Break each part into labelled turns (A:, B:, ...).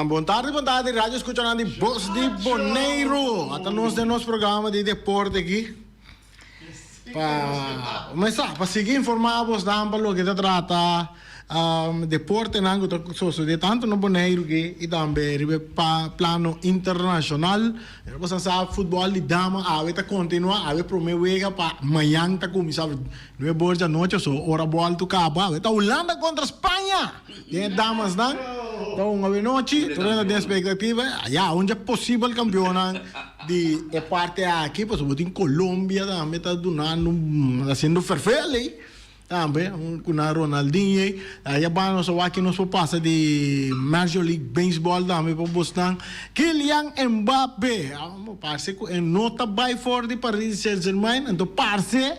A: Boa tarde, rádio escuchando de Voz de Boneiro. Até nós de nosso programa de deporte aqui. Para seguir informados da lo que se trata deporte nango de tanto no Boneiro que e também para plano internacional. Você sabe futebol de dama a veta continua a ver promessa para amanhã tá começar no borja noite so hora bola tu caba a Holanda contra Espanha. Tem damas não? Então a noite toda a expectativa já onde é possível campeão de parte aqui, por exemplo em Colômbia também tá donando fazendo ferfele. Também, com a Ronaldinho, aí vamos aqui nós passa de Major League Baseball também para Boston. Kylian Mbappé, parece que nota vai for de Paris Saint-Germain, então parece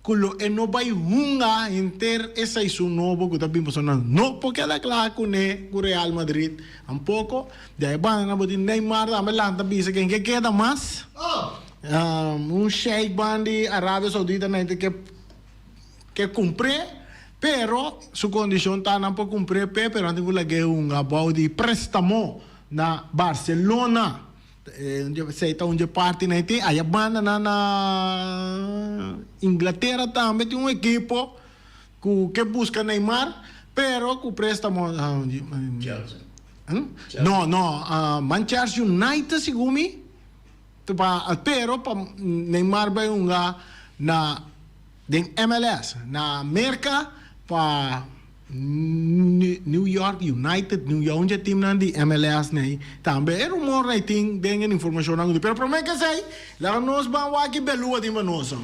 A: que não vai hunga inteiro essa é novo que está bem funcionando. Não porque é claro com o Real Madrid, um pouco. Daí vamos de Neymar também lá também quem que queda mais. Sheikh Bandi Arábia Saudita que cumprir, pero su condição está não para cumprir, pero antes vou lagar about de préstamo na Barcelona, onde parte na tem, aí a banda na Inglaterra também tem equipo que busca Neymar, pero com préstamo
B: Chelsea.
A: Não, Manchester United segundo pero para Neymar vai na den MLS na América para New York United, New York onde time nan di MLS né também é rumor aí tem den informação não pero promete que sei lá nós vamos aqui belua de manoso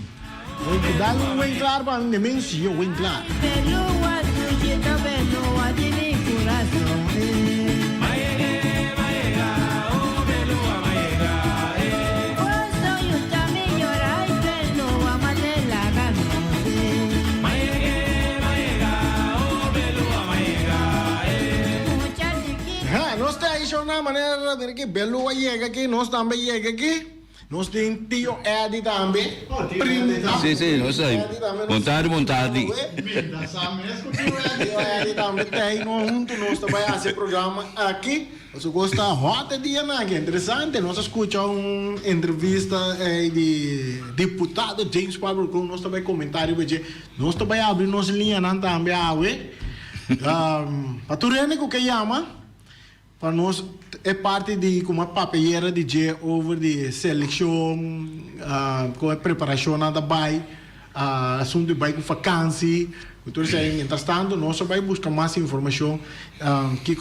A: dá bem claro para nem mencio bem claro
C: belua sujeita belua de mi coração
A: uma maneira de que Belo chega aqui, nós também chega aqui. Nós temos tio Eddie também.
D: Sim, nós sei. Vontade.
A: Tio Eddie também tem nós também esse programa aqui. Você gosta hot dia na que interessante. Nós escutamos entrevista de deputado James Pablo Cruz. Nós também comentário nós também abrir nossa linha também para tu o que chama para nós é parte de como a papeleira de dia over de seleção com a preparação da bai assunto de bai com vacância então entretanto nós vai buscar mais informação que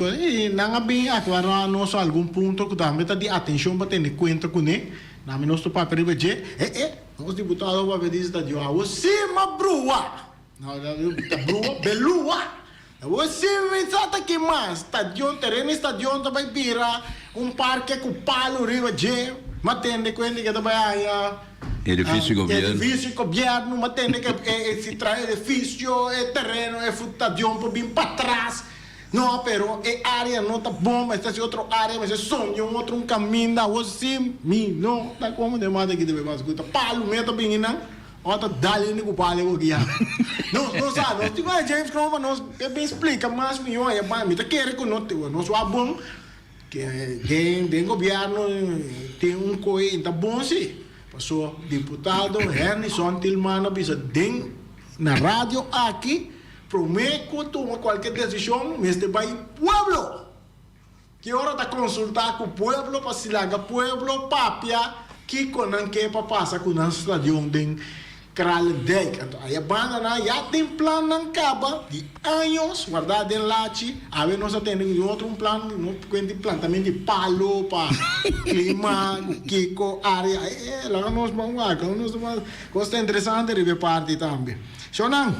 A: não bem aclarar nós algum ponto que também está de atenção para ter em conta com ele na nosso papel de dia nós deputados vai dizer está de cima brua brua belua você pensa que mais terreno estadion também vira parque com palo riva de matende quando que também
D: edifício
A: governo matende que se traz edifício terreno estadion para vir para trás não pero área não tá bom mas essa outra área mas é sonho outro caminho da você não tá como demais aqui deve mais coisa palo meta bem não outra dali nem culpado eu guia não sabe nós tipo James Cromwell nós bem explica mais melhor é bem tá querer que nós é bom que tem governo tem coisa tá bom sim passou deputado Henderson Tillman bisa den na rádio aqui promete que toma qualquer decisão mas de vai pueblo que hora tá consultar com o pueblo para se largar pueblo papia que conan que para passar com nosso estadião den Kralendijk. Aí a banda já tem plano na caba de anos, guardado em late. A ver, nós temos outro plano, tem plantamento de palo para clima, kiko, área. Lá nós vamos lá, coisa interessante de ver parte também. Shonan,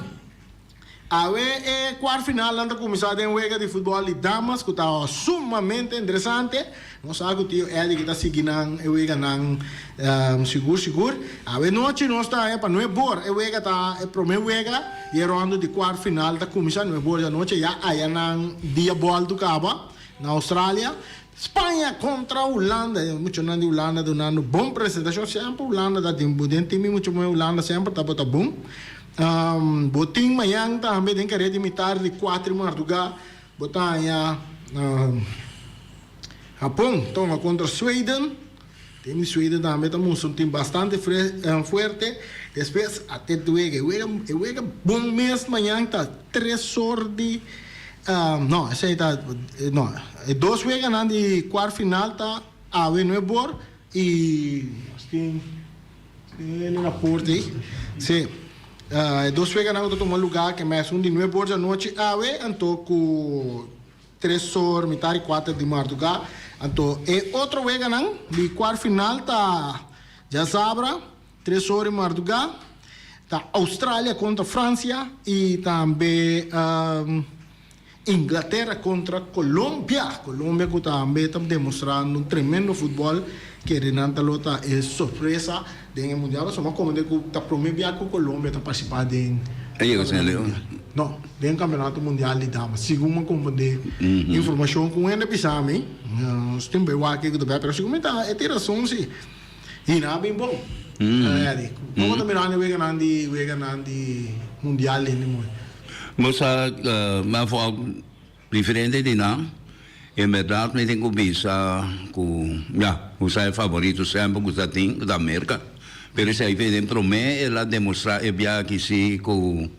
A: a ver, quarto final, anda começar em jogo de futebol de damas, que está sumamente interessante. Nós sabemos que o tio Eddie que está seguindo o jogo seguro. A ver, noite nós está para não é bom. O jogo está para o meu jogo e é rondo de quarto final está começando não é bom. A noite já aí na dia bola do Cabo na Austrália. Espanha contra a Holanda. Muito não de Holanda dando bom apresentação sempre. Holanda está tem muito mais Holanda sempre está bom. Botim amanhã também tem que redimitar de 4 de madrugada. Botar Japón toma contra Sweden. Tem Sweden também estamos um time bastante forte. Depois até juega bom mês manhã tá 3 horas de não, esse aí tá não, dois juegam de quarto final tá a Nueva York e tem na porta aí. Sim. Dois juegam no tomar lugar que mais de Nueva York à noite a então com 3 horas metade 4 de madrugada. Então, outro juego de quarto final tá já sabra 3 horas de madrugada. Tá Austrália contra França e também Inglaterra contra Colômbia. Colômbia que também está demonstrando um tremendo futebol que Renata Lota é surpresa do mundial. Só como que está promovendo que a Colômbia está participando de não, tem campeonato mundial de damas. Segundo como de informação com ele pisame, tem bem aqui que do bem, pero segundo tá é ter razão sim. E não é bem bom. Como também não é ganhando mundial nem muito.
D: Mas mas diferente de não. Em verdade, me tenho visto com o favorito sempre que está tem da América. Pero se aí dentro me ela demonstra é bem que se com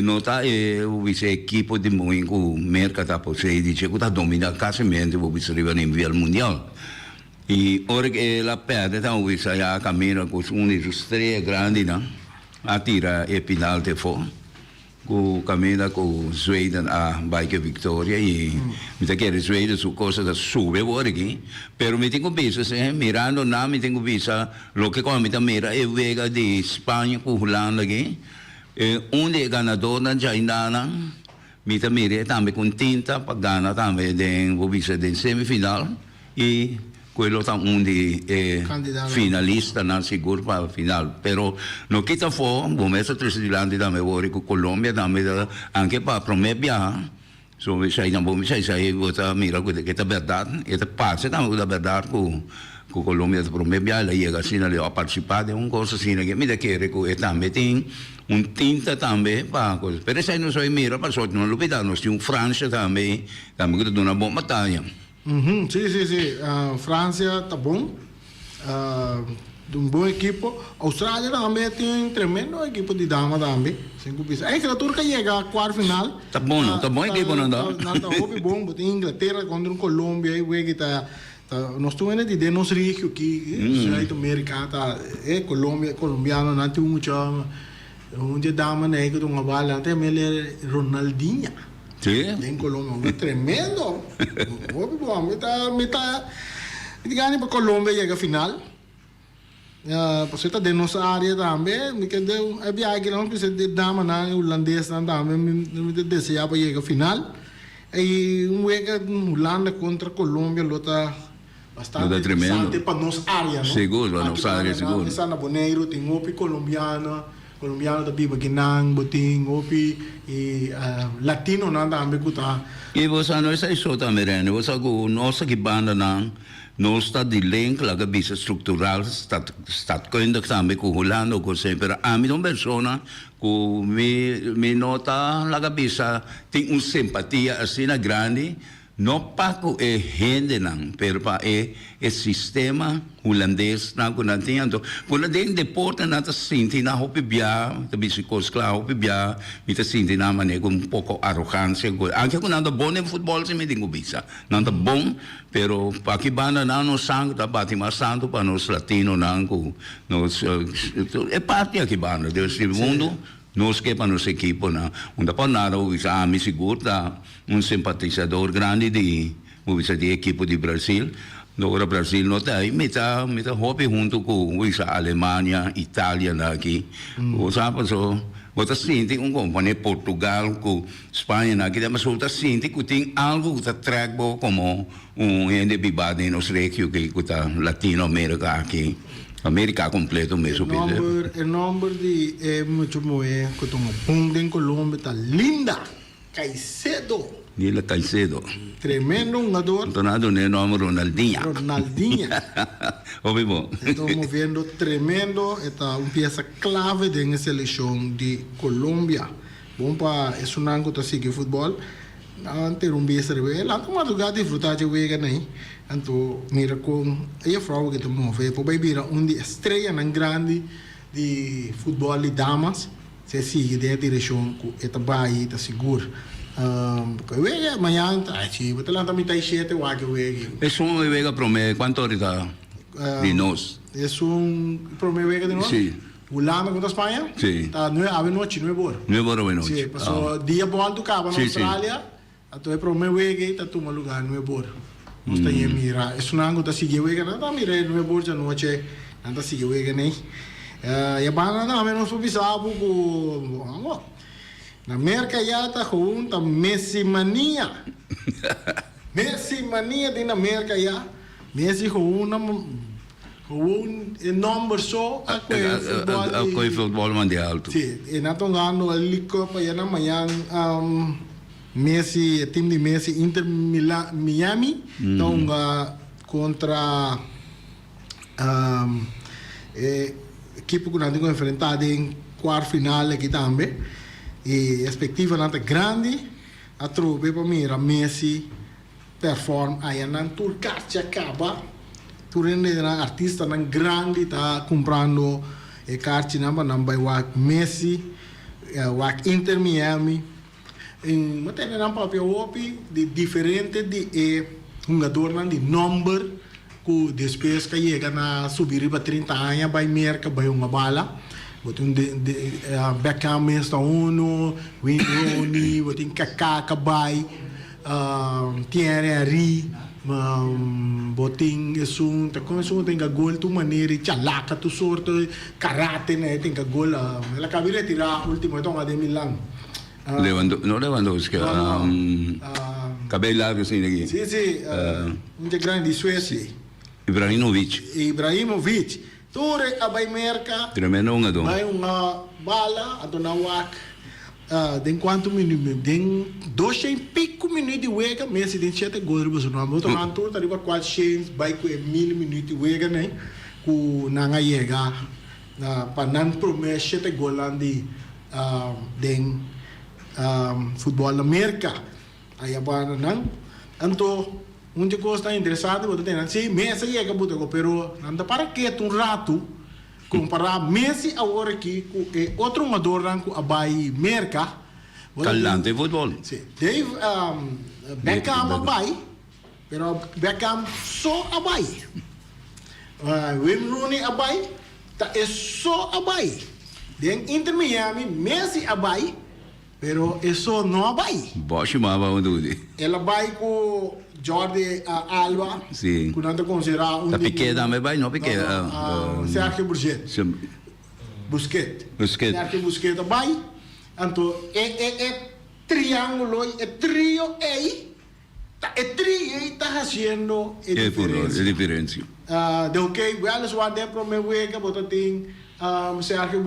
D: nota o equipo de muito América tá por ser dice que está dominando quase o vice-rival nível mundial. E ora que ela perde então o já caminha com dos 3 grandes, não? Atira e final de fora. Com caminha com Sweden a bike vitória e me quer Sweden su coisa da sube agora aqui, pero me tenho visto se mirando na me tenho visto lo que como me mira é vega de Espanha com Holanda aqui, onde ganador na China me mira também com tinta para ganhar também de vou visto de semifinal e quello tá onde finalista não seguro para a final, pero no quita fora, bom essa tristidade também agora com Colômbia também anche para prometer so sai não bom sai vota mira que é verdade, é parte também da verdade com Colômbia de prometer ela chega assim ali a participar de coisa assim que me quer que também tem tinta também para coisa, pero sai não só mira para só não lupita nós tem França também que dá uma boa batalha.
A: Sim. França tá bom. Um bom equipo. Austrália também tem um tremendo equipo de dama também. É que a Turca chega à quarta final.
D: Tá bom, não? Tá bom equipo, não dá?
A: Não, tá bom. Tem Inglaterra contra Colômbia. Aí, nós estamos de denos ricos aqui. Sul-América, colombiano, não tem muito. Onde dama, né? Que uma bala, até melhor Ronaldinho.
D: Sim.
A: Em Colômbia, tremendo. Digamos para Colômbia chega a final. Você está dentro da nossa área também. Me quer dizer, é viagem não precisa de dama na holandês também. Me deseja para chegar a final. E chega Holanda contra Colômbia, luta bastante interessante para nossa área, não?
D: Seguro, para nossa área, seguro.
A: Está na Boneiro, tem opi colombiano também Baguinang, Boting, opi e latino nada também kuta.
D: E você não é só também, você com nossa que banda não está de link lá que bisa estrutural está coisa também com Holanda com sempre a mim uma pessoa com me nota lá que bisa tem simpatia assim na grande. Não para o gente não, pero para o sistema holandês não conhecendo. Quando tem deporte não está sentindo na hopi bia, também se coscla hopi bia, me está sentindo na maneira com pouco arrogância. Anche quando anda bom em futebol se me tenho vista, não está bom, pero para que banda não sangue está batendo mais santo para nós latinos não, nós é parte aqui banda desse mundo. Nós que para nossa equipe, onde para nada, o me segura simpatizador grande de equipe de Brasil. Agora Brasil não tem, me tá hobby junto com a Alemanha, Itália aqui. O sabe só, você sente companhia Portugal, com Espanha aqui, mas você sente que tem algo que traz como gente vivada em nossa região que está Latinoamérica aqui. América completo mesmo.
A: O número de muito moe que toma ponte em Colômbia está linda. Caicedo.
D: Nila Caicedo.
A: Tremendo jogador.
D: Tornado no nome Ronaldinho.
A: Óbvio. Estamos vendo tremendo. Esta uma peça clave da seleção de Colômbia. Bom para esse ano que está seguindo futebol. Não ter um beijo lá como lugar de frutar de wega nem. Então, mira com a frau que te move, poi vai vira uma estrela nan grande de futebol de damas, se sigue de direção que é trabalho, tá seguro. Wege amanhã, sim, vou te lá também tá 7 wage wege.
D: Es un vega promé, ¿cuánto ahorita? De nos.
A: É primeiro wege de nós?
D: Sim.
A: O Lama contra a Espanha?
D: Sim.
A: Tá, não é a noite, não é bom.
D: Nuevo de noche.
A: Sim, passou dia bom do cabo na
D: Sim,
A: Austrália, então é primeiro wege, tá toma lugar, não é bom. Nós tá aí mira, isso não tá seguir wege, não tá mira, não é bom já noite, não tá seguir wege nem. E a banda não, menos por pisar pouco, na América já tá com tá Messi mania. Messi mania de na América já. Messi com número só a
D: Coi futebol mundial.
A: Sim, e na tongando ali copa já na manhã Messi, o time de Messi Inter Miami, então contra equipe que nós temos enfrentado em quarto final aqui também. E a expectativa é grande, a tropa para mim, a Messi performa, aí não turcarte acaba, tu rende artista não grande, tá comprando e carte não vai o Messi, o Inter Miami, mas tem não papel opi de diferente de jogador não de número que depois que chega na subir para 30 anos vai merca vai uma bala. Botin Beckham está uno, Wayne Rooney, botin Kaká, Kabay, Thierry Henry, botin esung, como esung tem gol tu maneira, chalaka tu sorto, karate né tem gol, ela cabira tirar último então a de Milan.
D: Lewandowski, cabelo largo assim aqui.
A: Sim, muito grande Suécia. Ibrahimovic. Ture abay merka.
D: Tremendo nga doon.
A: May uma bala ato na wak. Den quanto minuto? Den 12 e pico minutos de wega, Messi den 7 gols ba sunod. Mo to ang tour tari ba 400 by ko 1000 minutos de wega né. Ku nanga yega na panan promes 7 golan di den futebol Amerika. Aí apa nan anto muita coisa interessante, você tem, sim, Messi chega muito, pero não dá para que um rato comparar Messi agora aqui com outro jogador que abai merca.
D: Calante futebol.
A: Sim, Dave Beckham abai, pero Beckham só abai. Wayne Rooney abai, tá é só abai. Den Inter Miami Messi abai, pero é só não abai.
D: Bosch mava o dudi.
A: Ela vai com Jordi Alba,
D: sì.
A: Che non considera un
D: Da Piqué também vai, não Piqué.
A: Sergio Busquets. Sergio Busquets vai. Então, é triângulo, é trio aí. É trio está fazendo a diferença.
D: É diferença.
A: De ok, elas vão dentro do meu wega, botar tem Sergio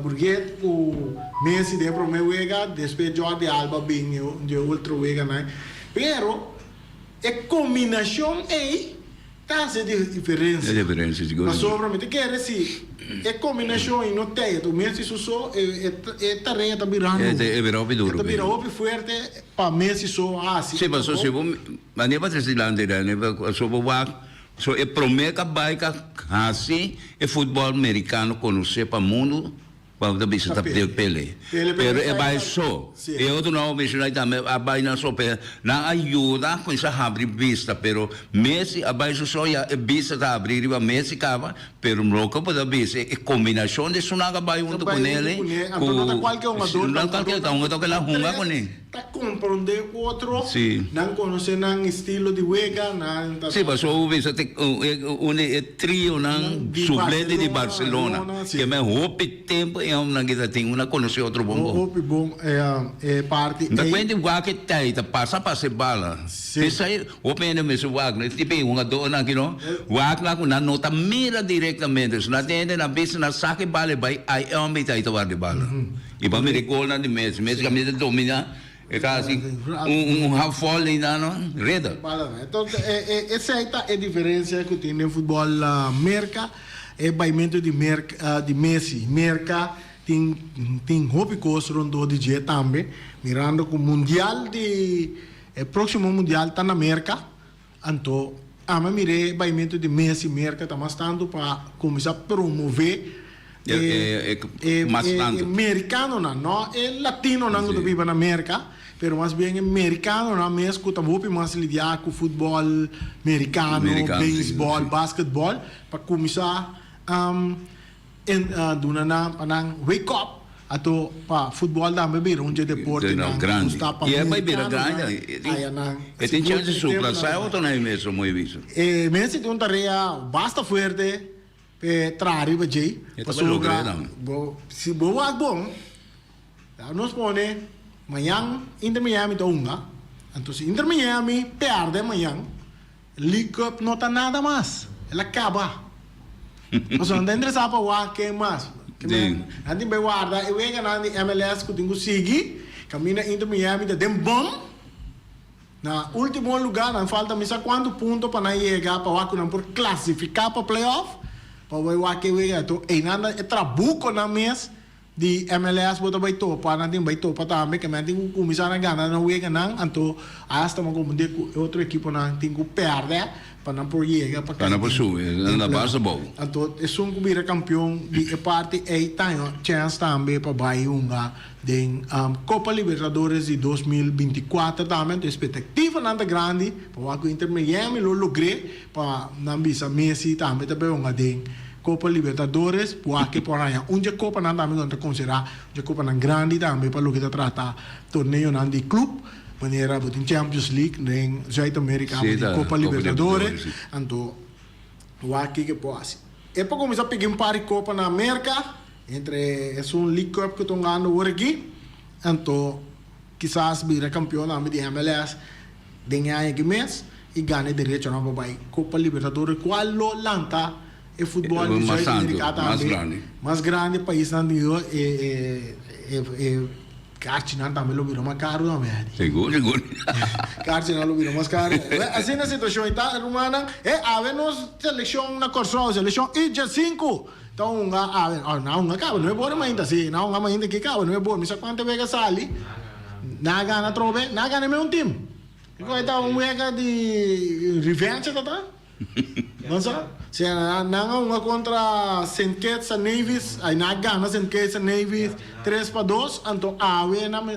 A: Busquets, o Messi dentro do meu wega, depois Jordi Alba bem de outro wega, né? Pero a combinação aí tá se diferença.
D: É diferença de gosto.
A: Mas sobramente quer dizer, a combinação aí não tem, o Messi só é tarefa virando.
D: É virou duro.
A: É virou forte para Messi só assim.
D: Sim, mas se você mas nem para trazer lá dentro, nem para sobre o so é promessa vai que assim é futebol americano conhecer para o mundo. Quando a bisa tapos Pele. Pero é vai só. E outro não mencionei também a vai na só na ajuda com essa abrir vista, pero Messi a vai só a vista tá abrir a Messi cava, pero não pode bisa é combinação de sunaga vai junto com ele.
A: Não qualquer um adulto.
D: Não qualquer um adulto que lá runga com ele.
A: Tá compreender outro. Não conhecer não estilo de wega, não.
D: Sim, mas o bisa tem trio não suplente de Barcelona, que me roupa tempo é uma que tem uma conhecer outro bom.
A: O bom é parte.
D: Da quando o que tá passa para se bala. Isso aí o pena mesmo o Wagner, tipo um ador na aquilo. Wagner com na nota mira diretamente, na tende na bisa na saque bala vai aí é uma tá de bala. E para me gol na de Messi que me domina é assim half volley não reda.
A: Então essa é a diferença que tem no futebol América. É baimento de Messi. Merca tem hobby coisa rondo de dia também. Mirando com o mundial próximo mundial tá na América. Anto, ama mire baimento de Messi merca tá mais tanto para começar a promover
D: mais tanto
A: americano não é latino não que vive na América, pero mais bem americano não mesmo que tá muito mais lidiar com futebol americano, beisebol, basquetebol para começar duna na panang wake up ato pa futebol da bebir onde deporte
D: na grande e é vai vir grande e tem chance de suplasar outro não é mesmo muito visto
A: Messi tem tarefa basta forte pe trari bajei se boa bom nós pone amanhã Inter Miami tá unga então se Inter Miami perde amanhã League Cup não tá nada mais ela acaba mas não tem interesse para o que mais nanti vai guardar eu venho na MLS que tenho seguir caminha Inter Miami da dem bom na último lugar não falta misa quanto ponto para não chegar para o não por classificar para playoff para o que venha então e nada é trabuco na mês de MLS bota vai topa nanti vai topa também que nanti começar a ganhar não venha não então hasta uma como de outro equipe não tem que perder para não por chegar para
D: não por subir na base bom
A: então é um que campeão de parte e tem chance também para Bayunga de Copa Libertadores de 2024 também tem expectativa nada grande para o Inter Miami lo logré para não bisa Messi também Bayunga de Copa Libertadores porque por aí Copa não também não considerar Copa não grande também para o que trata torneio não de clube maneira de Champions League em Zuid-Amerika Copa Libertadores então o aqui que pode é para começar a pegar par de Copa na América entre é League Cup que estão ganhando hoje aqui então quizás vira campeão de MLS ganhar aqui mês e ganhar direito na Copa Libertadores qual lo lanta é futebol de Zuid-Amerika também mais grande país não Cartina também lo virou mais caro também.
D: Seguro.
A: Cartina lo virou mais caro. Assim na situação está, Romana, havemos seleção na Corsol, seleção IG5. Então, não acaba, não é bom ainda assim, não é ainda que acaba, não é bom. Mas quanto vega sali, na gana trove, na gana mesmo time. Então, vega de revenge, tá? Não sabe? Se não contra St. Kitts and Nevis, aí na gana St. Kitts and Nevis 3-2, então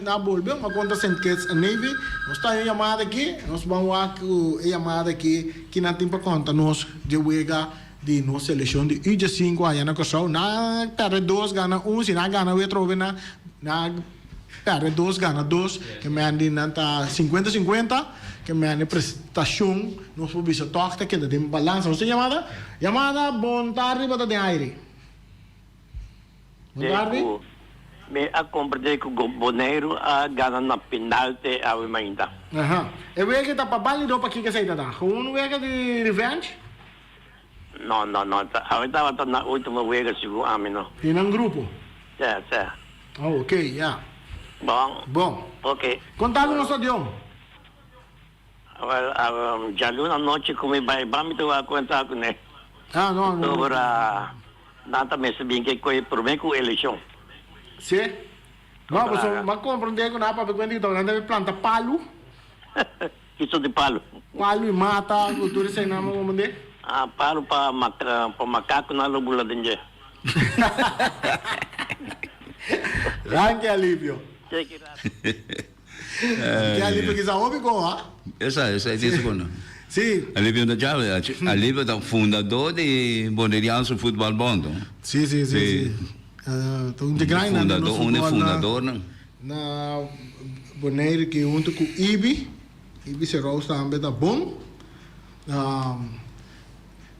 A: na bolbe, uma contra St. Kitts and Nevis, nós estamos chamada aqui, nós vamos a chamada aqui, que não tem para conta nós de wega de nossa seleção de IG5 aí na Corsol, na perde 2, gana 1, se na gana o outro na perde 2, gana 2, que me andi na 50-50, que me andi prestação, nós vamos ver toque que tem balança, você chamada bom tarde para de aire. Bom tarde.
B: Me acompanhei com o Boneiro a ganhar na penalti a ainda.
A: E o que está para válido para que você está? Um vega de revenge?
B: Não. Eu estava na última vega seguro a mim não.
A: E num grupo?
B: Sim.
A: Oh, ok, já. Bom.
B: Ok.
A: Contato nosso idioma.
B: Já na noite como vai me tomar conta com ele.
A: Não.
B: Agora nada me sabia que foi problema com a eleição.
A: Sim. Mas compreender que não para ver quando ele planta palo.
B: Isso de palo.
A: Palo e mata, cultura sem nome como de?
B: Palo para macaco na lobula de
A: Grande alívio. Que alívio que sabe como?
D: Essa é isso quando.
A: Sim.
D: Alívio da chave, alívio da fundador de Boneriano Futebol Bondo.
A: Sim. Então de grande
D: fundador não.
A: Na Boneiro que junto com Ibi será também tá bom.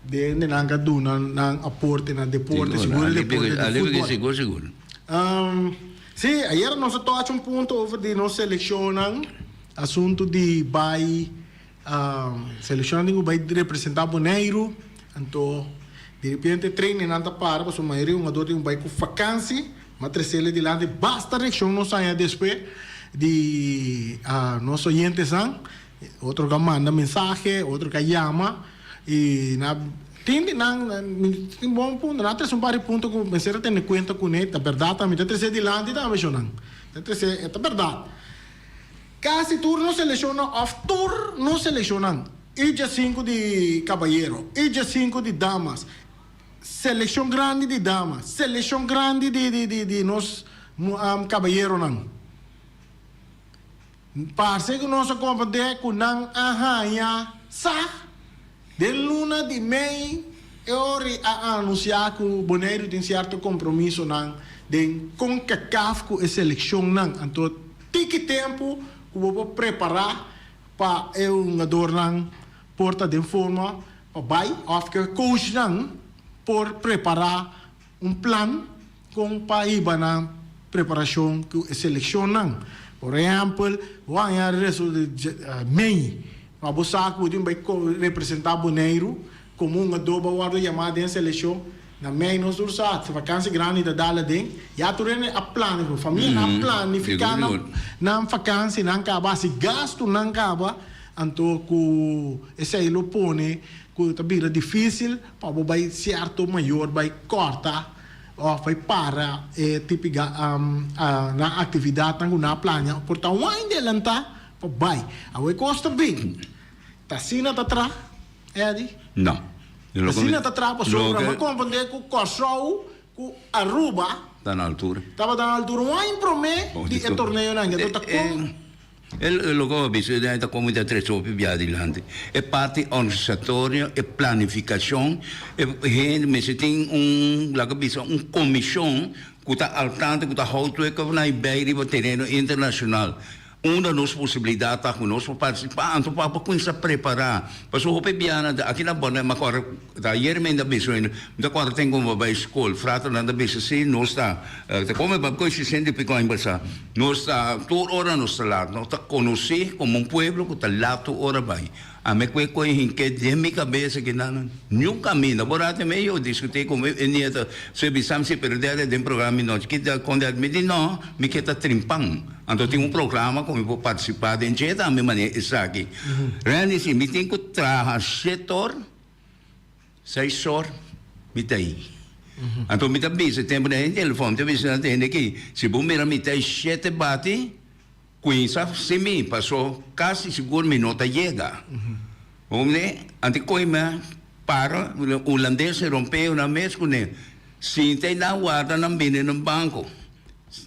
A: De nanga duna nang aporte na deporte seguro
D: seguro.
A: Sim, ayer nós toca ponto over de nós selecionam assunto de vai selecionando vai representar Boneiro, então de repente treine nada para a maioria jogador vai com vacância, mas terceiro de lá de basta reação não sai depois de nosso oyentes outro que manda mensagem, outro que chama e na tem bom ponto na terceira par ponto com vencer a ter conta com ele, a verdade também terceira de lá está mencionando terceira é verdade quase turno seleciona off tour não selecionam Ilha 5 de Caballero, Ilha 5 de Damas, seleção grande de Damas, seleção grande de nós Caballero não. Parece que nós compreender que não arranha sa de luna de mei eu anunciar que o Boneiro tem certo compromisso não de CONCACAF com a seleção não. Então tem que tempo que vou preparar para eu adornar porta de forma para vai of que coach não por preparar plano com para ir na preparação com a seleção não. Por exemplo, vai a resultado mei para você que vai representar Boneiro como adobo guarda chamada em seleção na mei nós usamos se vacância grande da dala den já tu rene a plano família na planificar na vacância não acaba se gasto não acaba então que esse aí lo pone que também é difícil para vai certo maior vai cortar ou vai para típica na atividade na plana portanto ainda lenta vai a vai custa bem tá sina tá atrás Eddie
D: não.
A: Assim está trapa sobre, mas compreender que o Kosovo, que Aruba,
D: está na altura.
A: Estava na altura, não há impromê de torneio não. Então
D: Logo bisogna da comunità tre sopra via adelante. È parte organisatoria e pianificazione e messe tem la cabeça comissão que está al tanto que está houto que vai beiri o terreno internacional. Una das possibilidades para nós participar, então para começar a preparar. Mas o hope biana aqui na Bona, mas agora da ieri me ainda bisogna, da agora tem como vai escola, frata nada bisogna se nós está, como vai coisa sente pico em Barça, nós está toda hora nós está lá, nós está conhecer como pueblo que está lá toda hora vai. A me que que de minha cabeça que não nenhum caminho, agora também eu discuti com ele se bisam se perder de programa nós que quando ele me diz não, me que está trimpang. Então tem programa como eu vou participar de jeito a minha maneira isso aqui. Realmente sim, me tem que trabalhar setor, 6 horas, me tem. Então me dá bem, tempo de telefone, te bisa tem aqui, se bom me tem 7 bate, coisa se me passou quase seguro minuto chega. Homem, antes coima para o holandês rompeu na mesa com ele. Se tem na guarda na bine no banco.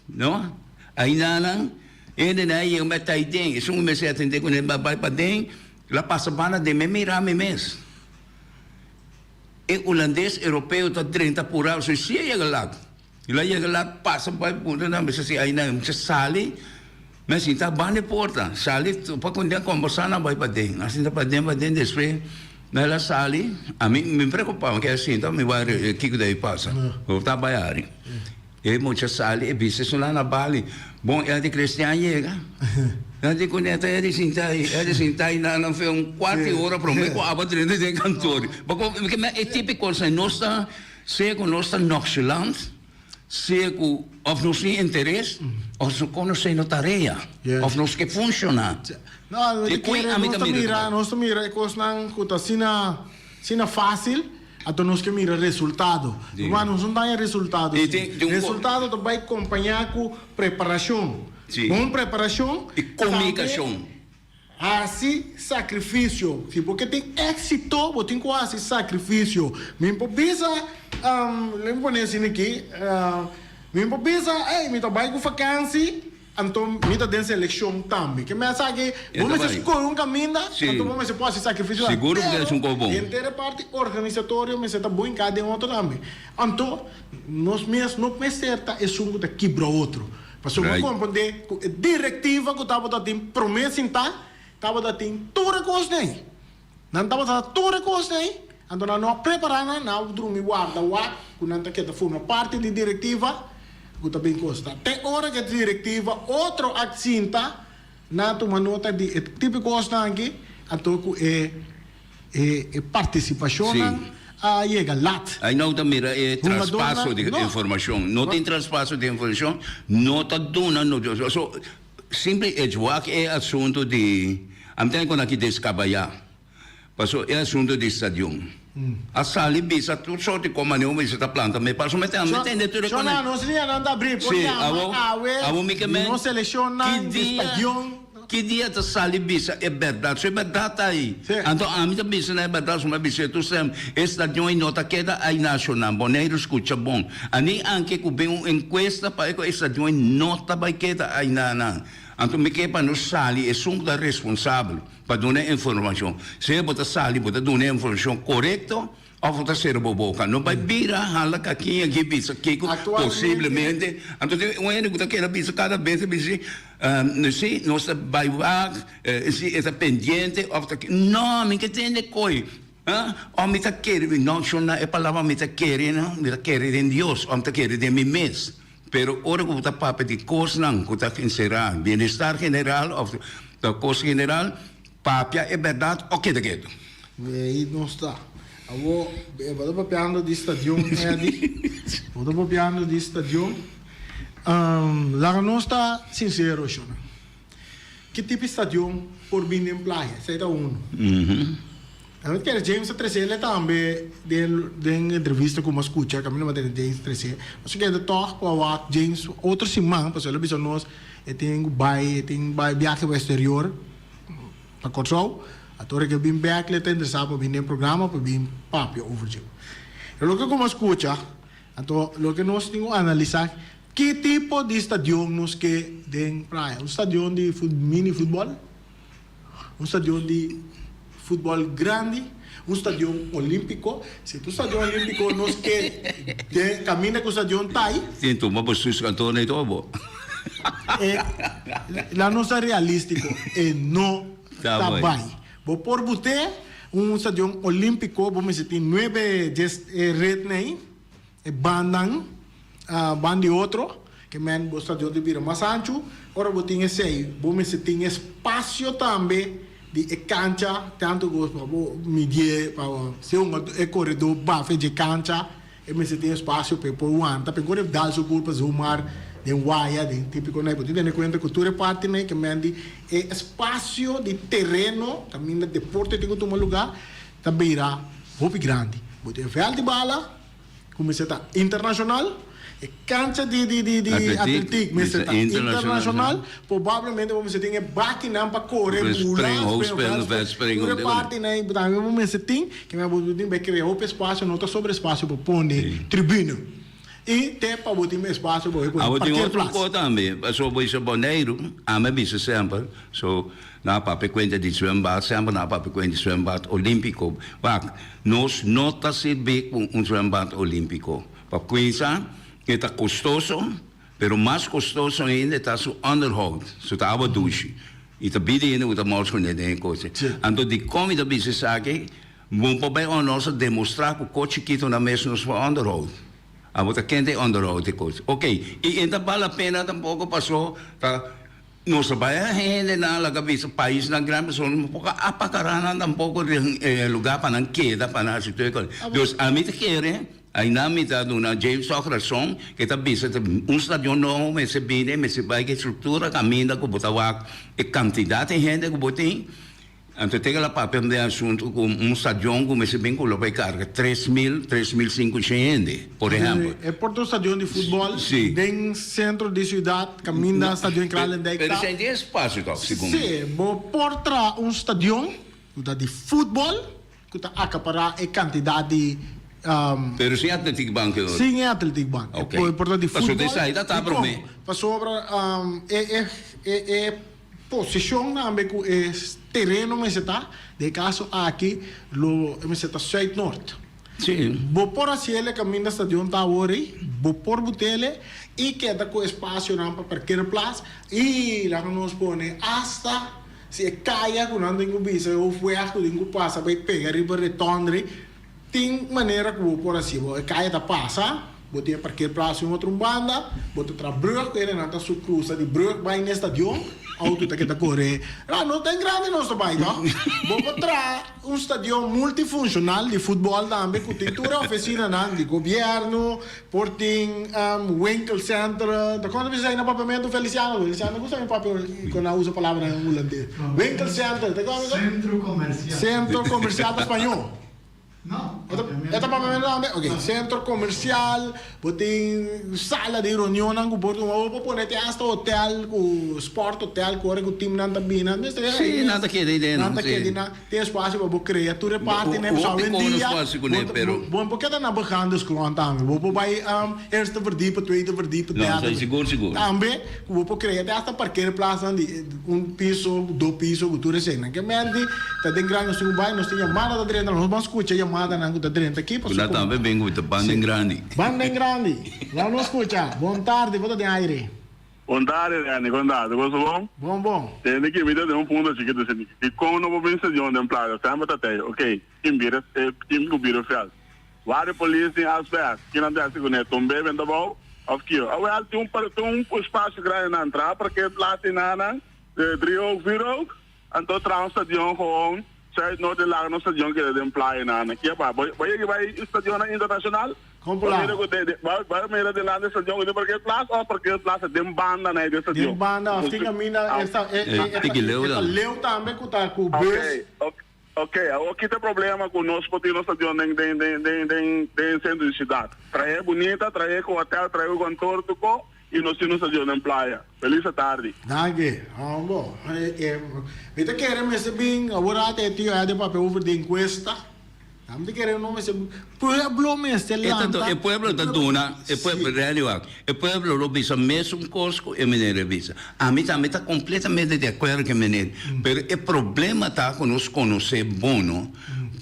D: Não? Aí não, ele não ia meter aí dentro. Se me se atender com ele vai para dentro, lá passa bana de me mirar me mês. E o holandês europeu está 30 por hora, se chega lá. E lá chega lá, passa para o não, mas se aí não, se sale, mas se está bane porta, sale, para quando conversar não vai para dentro. Assim está para dentro, depois, ela sale, a mim me preocupava que assim, então me vai, o que daí passa? Eu estava baiano. E muitas salas, e business lá na Bali. Bom, é de cristiano chega. É de conectar, é de sentar, não foi 4 horas para mim, com a bateria de cantor. Porque é típico, nós está, se com nós está noxilant, se com, of nós tem interesse, of nós conhecemos a tarefa, of nós que funciona.
A: Não, nós mira, coisa não, que está fácil. Então nós que mira resultado, mas não tem resultado. Resultado também acompanhar com preparação. Com preparação
D: e comunicação.
A: Assim sacrifício, porque tem êxito, você tem quase sacrifício. Me precisa, lembra assim aqui, me precisa, me trabalho com vacância. Então, me dá dessa seleção também. Que me sabe que vamos escolher caminho, então vamos se pode sacrificar.
D: Seguro que é bom.
A: Inteira parte organizatória, mas está bom em cada outro também. Então, nós mesmos não pensamos é só que quebra outro. Mas eu vou compreender que a diretiva que estava dando promessa estava dando toda coisa aí. Não estava dando toda coisa aí. Então, nós preparamos, nós dormimos guarda, que não está que forma parte da diretiva. Também custa. Tem hora que a diretiva, outro accinta, na toma nota de tipo de coisa aqui, então é participação a chega lá.
D: Aí não também é traspasso de informação. Não tem traspasso de informação, não está dando. Sempre é assunto de. A gente tem aqui descabalhar. Passou é assunto de estadium. A sala bisa tu sorte como não vai estar planta, mas passou me tem tudo com.
A: Não seria nada abrir, porque
D: a me que
A: não seleciona estadium
D: que dia tá sali bisa é verdade, isso é verdade aí. Então a mim também não é verdade, mas bisa tu sem estadio em nota queda aí nacional, boneiro escuta bom. Ani anche que bem uma encuesta para que estadio em nota vai queda aí na. Então me que para nos sali é sum da responsável para dar informação. Se você sali, você dar informação correta. Of dat ser boboca, não vai virar hala aqui aqui bisa que possivelmente, então o ene que tá bisa cada vez bisa, não sei, nós vai se é pendiente of não, me que tem de coi, o me tá querendo, não chona é palavra me tá querendo, me tá querendo em Deus, o me tá querendo em mim mesmo, pero ora que tá papo de coisa não, que tá encerrar, bem-estar general, of da coisa general, papia é verdade, o que daquilo?
A: Aí não está. Vado papiando di stadion vado papiando di stadion la nostra sincero Shona. Che tipo di stadion por bem em playa? Sei da uno. Eu quero James Tressé também den entrevista com uma escuta, caminho mas James Tressé. Mas que toch com James outro semana, porque ele bisa nós tem viagem para exterior para control. Atore que bem back le tende sabe bem no programa para bem papi overview. E lo que como escuta, então lo que nós temos analisar que tipo de estadio nos que den praia, um estadio de mini futebol, um estadio de futebol grande, um estadio olímpico. Se tu estadio olímpico nos que camina com o estadio tai,
D: então vamos buscar cantor nem todo.
A: La nossa realístico e não tá bem. Vou por você estadio olímpico, vamos dizer, tem 9 red aí, bandang, bandi outro, que men o estadio de vira mais ancho, ora vou ter 6, vamos dizer, tem espaço também de cancha, tanto que vou medir, se é corredor, bafe de cancha, e me tem espaço para pôr o anta, para correr dar o culpa zoomar de waia, de típico, né? Porque tem conta que tu reparte, né? Que mende espaço de terreno, também de deporte tem que tomar lugar, também irá roupa grande. Bote real de bala, como se está internacional, e cancha de atletismo, mas está internacional, provavelmente vamos ter baque não para correr, tu reparte, né? Também vamos ter que me bote bem criar roupa espaço, não está sobre espaço para pôr tribuna. E tem para botar mais espaço para
D: qualquer plaça. Também, só vou ser boneiro, a minha bisa sempre, so na papai conta de zwembad, sempre na papai conta de zwembad olímpico. Mas nós não está servir com zwembad olímpico. Para coisa está custoso, pero mais custoso ainda está o onderhoud, so tá água douche. E está pedindo o tamanho com ele coisa. Então de como da bisa sabe, vamos para nós demonstrar que o coche quito na mesa nos para onderhoud. A você quem tem onderhoud de coisa. Ok, e ainda vale a pena tampouco passou, tá? Nós trabalhamos ainda na cabeça país na grande pessoa, não pouco apacarana tampouco lugar para não queda para não se ter coisa. Então a mim te quer, aí na mitad na James Socrason que tá bisa estadio novo, mas se bem, mas se vai que estrutura caminha com botar a quantidade de gente que botem. Então tem aquela papel de assunto com estadio como se bem coloca carga 3.500, por exemplo.
A: É por todo estadio de futebol, dentro centro de cidade, caminha estadio em Kralendijk.
D: Pero sem espaço, então, segundo.
A: Sim, por trás estadio de futebol, que está acaparar a quantidade de
D: pero sem Athletic Bank.
A: Sim, é Athletic Bank.
D: Okay.
A: Por de futebol.
D: Passou de saída, tá para mim.
A: Passou para posição também com terreno, mas está de caso aqui, mas está Zuid-Noord.
D: Sim.
A: Vou por assim ele caminho da estação tá hoje, vou por botele e queda com espaço não para qualquer plaça e lá nos põe hasta se caia com não tem bisa ou foi a que tem passa vai pegar e retornar tem maneira que vou por assim vou caia da passa botar para qualquer plaça em outra banda botar para brug ele não tá su cruza de brug vai no estação auto tá que tá correr não tem grande nosso bairro não vou botar estadio multifuncional de futebol também com tintura oficina de governo porting winkel center da quando você sai no papamento Feliciano gosta de papel quando usa a palavra holandês winkel center centro comercial espanhol
C: No.
A: Ito pa namin, okay, centro comercial, buting sala de reunião ang gubordo mo po ponete hasta hotel ku sport hotel ku ore ku team nan tabina.
D: Sì, nada che di dentro.
A: Nada che di na, tem espaço para criar tu reparte ne sa dia. Bom porque tá na baganda skroon também. Vou vai eerste verdiep, tweede verdiep,
D: derde. Seguro.
A: Também, vou po criar hasta parkeerplaats aan die piso, 2 piso ku tu resena. Que mendi, tá den grande su vai, nós tinha mana da drena, nós vamos escutar chamada na da drena aqui para.
D: Lá também vengo de Bandem Grande.
A: Bandem Grande. Lá não escuta. Boa tarde, vou de aire.
E: Boa tarde, Dani. Boa tarde. Gosto bom?
A: Bom.
E: Tem que me dar ponto chiquito assim. E como não vou pensar de onde emprego, sempre tá até, ok? Tim go biro fiel. Vários polícia às vezes, que não dá segurança, também vem da bom. Of que, eu tenho um espaço grande na entrada, porque lá tem nada, 3 ou 4, então traz um estadião com sai no de lá no stadion que de playa na aqui vai stadion internacional vai mera de lá no stadion de porque plaza de banda na de stadion
A: de banda fica mina essa leu também com tá com
E: ok aqui tem problema com nós porque no stadion de centro de cidade trae bonita trae com hotel trae com contorno e nós temos stadion em playa. Feliz tarde.
A: Danke. Bom. Vete queremos bem agora até tio é de papel over de encuesta. Também queremos não mas pueblo mestre lá.
D: O pueblo da dona, o pueblo realmente, o pueblo lo bisa mesmo Costco e menere bisa. A mim também está completamente de acordo com menere. Pero o problema tá com nós conhecer bono.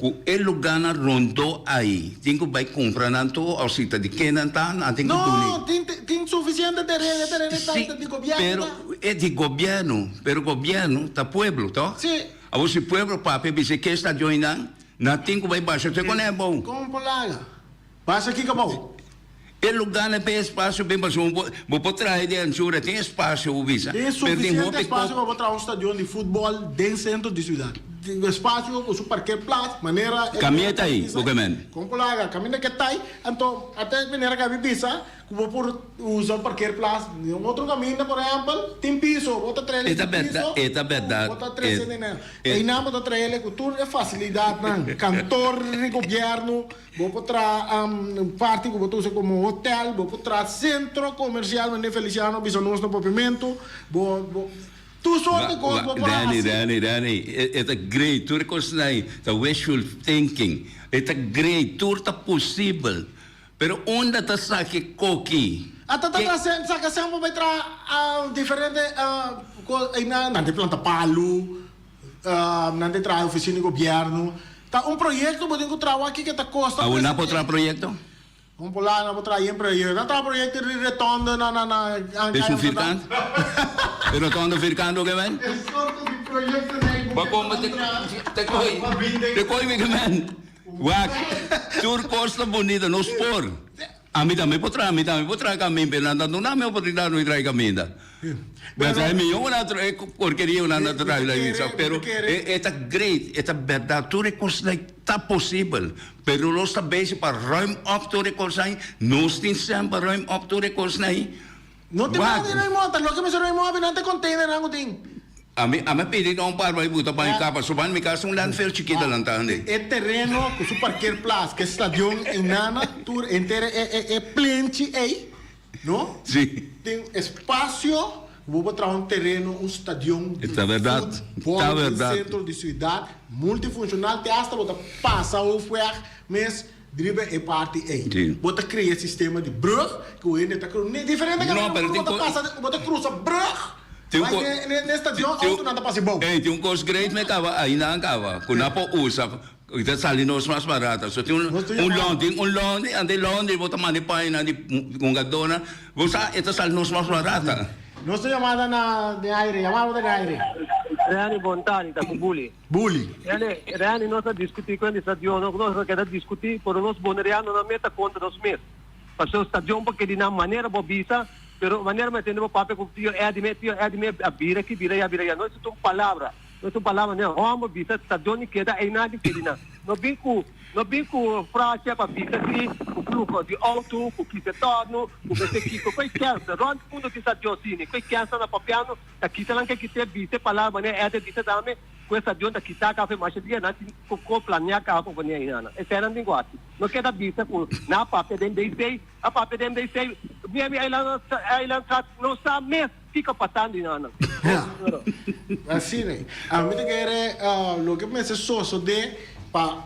D: O lugar na rondou aí. Tem que vai comprar nanto ou se tá de que não tá, não tem que
A: não, tem suficiente terreno tá de governo.
D: Pero é de governo, pero governo tá pueblo, tá?
A: Sim.
D: A você pueblo papi dice que está joinando, não tem que vai baixar, você conhece bom.
A: Como polaga? Passa aqui que bom.
D: O lugar não tem espaço bem mas vou trazer de ansura, tem espaço o visa.
A: Tem suficiente espaço para botar um estádio de futebol dentro do centro de cidade. Espaço com super que plaza, maneira
D: caminha tá aí, bogamente.
A: Compolaga, caminha que tá aí, então até maneira que visa, como por usar parquear plaza, um outro caminho, por exemplo, tem piso, bota trailer.
D: É verdade.
A: Bota trailer dinheiro. E não bota trailer, cultura é facilidade, não. Cantor de governo, vou botar parte que botou como hotel, vou botar centro comercial, mas Feliciano, bisa nós no pavimento, vou tu sorte com
D: Dani, it's great. Tu reconhece the wishful thinking. It's great. Tu tá possível. Pero onde tá saque coqui?
A: Saka sempre vai tra diferente nanti planta palo, nanti tra oficina de governo. Tá projeto pode encontrar aqui que tá costa.
D: Não pode tra projeto?
A: Vamos lá, não vou trazer projeto. Não tá projeto de retorno na
D: é ficante? Pero todo ficando que vem?
A: É sorte de projeto na
D: Bago te coi me man. Wak. Tur costa bonita no spor. A mim também potrá caminho, Fernanda, não me oportunidade de trazer caminho. Mas é melhor uma porqueria uma na trazer lá isso, pero é great, é verdade, tu reconhece tá possível, pero nós também para ruim up tu reconhece, nós tem sempre ruim up tu reconhece.
A: Não tem nada de remoto, lo que me serve remoto, não tem container não tem.
D: A mim pedi um par vai botar para em capa, suban me casa um landfill chiquita lá tá ande.
A: É terreno com super plaza, que estadião em nana, tour inteira é plenty aí, não?
D: Sim.
A: Tem espaço, vou botar terreno, estadião.
D: Está verdade. Está verdade.
A: Centro de cidade, multifuncional, te hasta botar passa o fuer, mas drible é parte aí. Bota criar sistema de brug, que o ene tá diferente que bota cruza brug. Nesta stadion auto nada passa bom.
D: Tem cost grade me cava aí na cava. Kuna po usa ita salinos mais barata. So tem loan, ande loan de bota mani pa na di kungadona. Bosa ita salinos mais barata.
A: Nossa chamada de aire, chamada de aire.
F: Reani Bontani, da Bulli. Reani nós a discutir com esse stadion, nós quer discutir por nós boneriano na meta contra os meses. Porque o stadion porque de na maneira bobisa pero maneira mas tendo papel com tio é de me a bira que bira ya não é uma palavra né vamos bisa stadion que dá aí nada que dina não vem com frase para vista aqui, o fluxo de auto, o que se torna, o que se quica, qual cansa, onde fundo que está diocine, qual cansa na papiano, aqui se não quer que te viste palavra, né, é de vista também, com essa diante aqui está café mais dia, né, com planear carro para venir aí, esse era linguagem, não quer da vista com na papel de a papel de minha ela não sabe mesmo, fica passando aí, não.
A: Assim, né, a mim que lo que me se soso de pa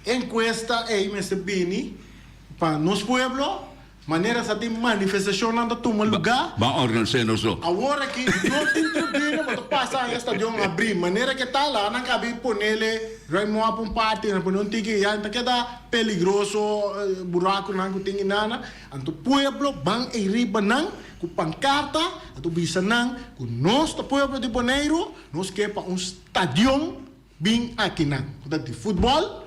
A: encuesta e me se bini para nos pueblos maneiras de manifestação anda tomar lugar
D: ba organizar nosso
A: agora que não tem turbina para passar esta de abrir maneira que tá lá não cabe ponele raimo a um parte não não tem que já que dá peligroso buraco não tem nada anto pueblo bang e riba não com pancarta tu bisa não com nosso pueblo de Bonaire nos que para estádio bem aqui não de futebol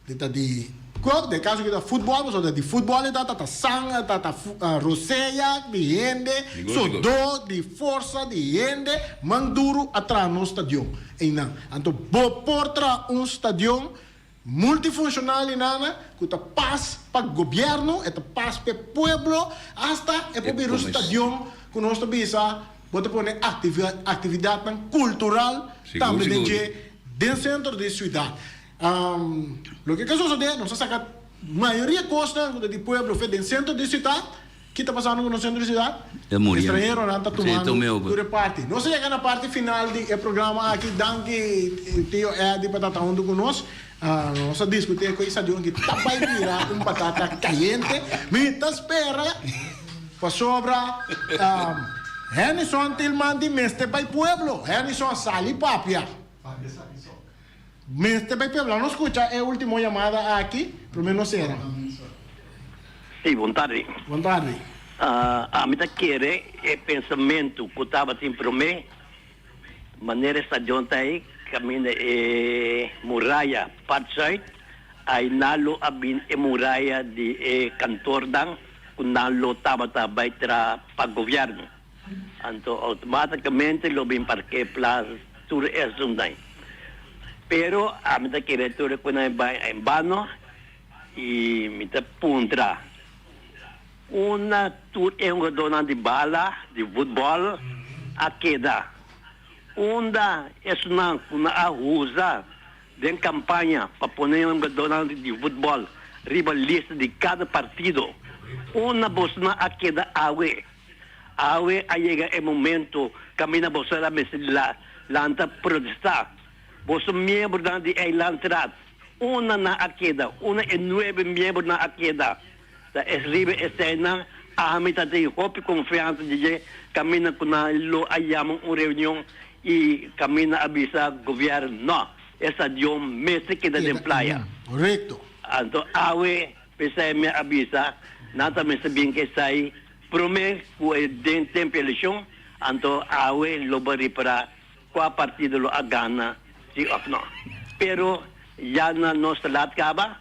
A: de de caso que da futebol, mas de futebol é da sangue, da roceia, de ende, sodo, de força, de ende, manduro atrás no estádio. E não, então portra estádio multifuncional e nada, que tá paz para o governo, é paz para o pueblo, hasta é para o estádio que nós bisa, bota pôr atividade cultural, também dentro do centro da cidade. Lo que sucede, nos saca maioria costa do pueblo fez dentro centro de cidade, que está passando no centro de cidade, estrangeiro não está tomando toda parte. Nós chegamos na parte final do programa aqui, danke tio Edi para estar junto conosco. Nós discutimos com isso de que tá vai virar batata caliente, mita espera para sobra. Henderson Tilman de Mestre para o pueblo, Henderson Sali Papia. Mestre vai pueblo, não escuta, é a última chamada aqui, pelo menos era.
B: Sim, boa tarde.
A: Boa tarde.
B: A minha querer é pensamento que estava assim para mim, maneira esta junta aí, caminho é muralha, parte side, aí nalo abin é muralha de cantor dan, que nalo estava também para o governo. Então, automaticamente, lo bin parque plaza, tudo é sunday. Pero a mí te quiere todo en vano y me te puntra. Una tour es un dona de bala, de fútbol, a queda. Una es una ajuda de campaña para poner un dona de fútbol, riba lista de cada partido. Una bosna a queda awe. Awe a llega el momento, camina bosna la anta protestar. Vos miembros de Eilandrat, una na aqueda, una e 9 miembros na aqueda. Da es libre escena, a mitad de hopi confianza de camina con lo ayamo una reunión y camina avisa gobierno. No, esa Dios me se queda de playa.
A: Correcto.
B: Anto awe pesa me avisa, nada me se bien que sai, promete que den tempo eleição, anto awe lo bari para qual partido lo agana. No. Pero ya na nuestra latcaba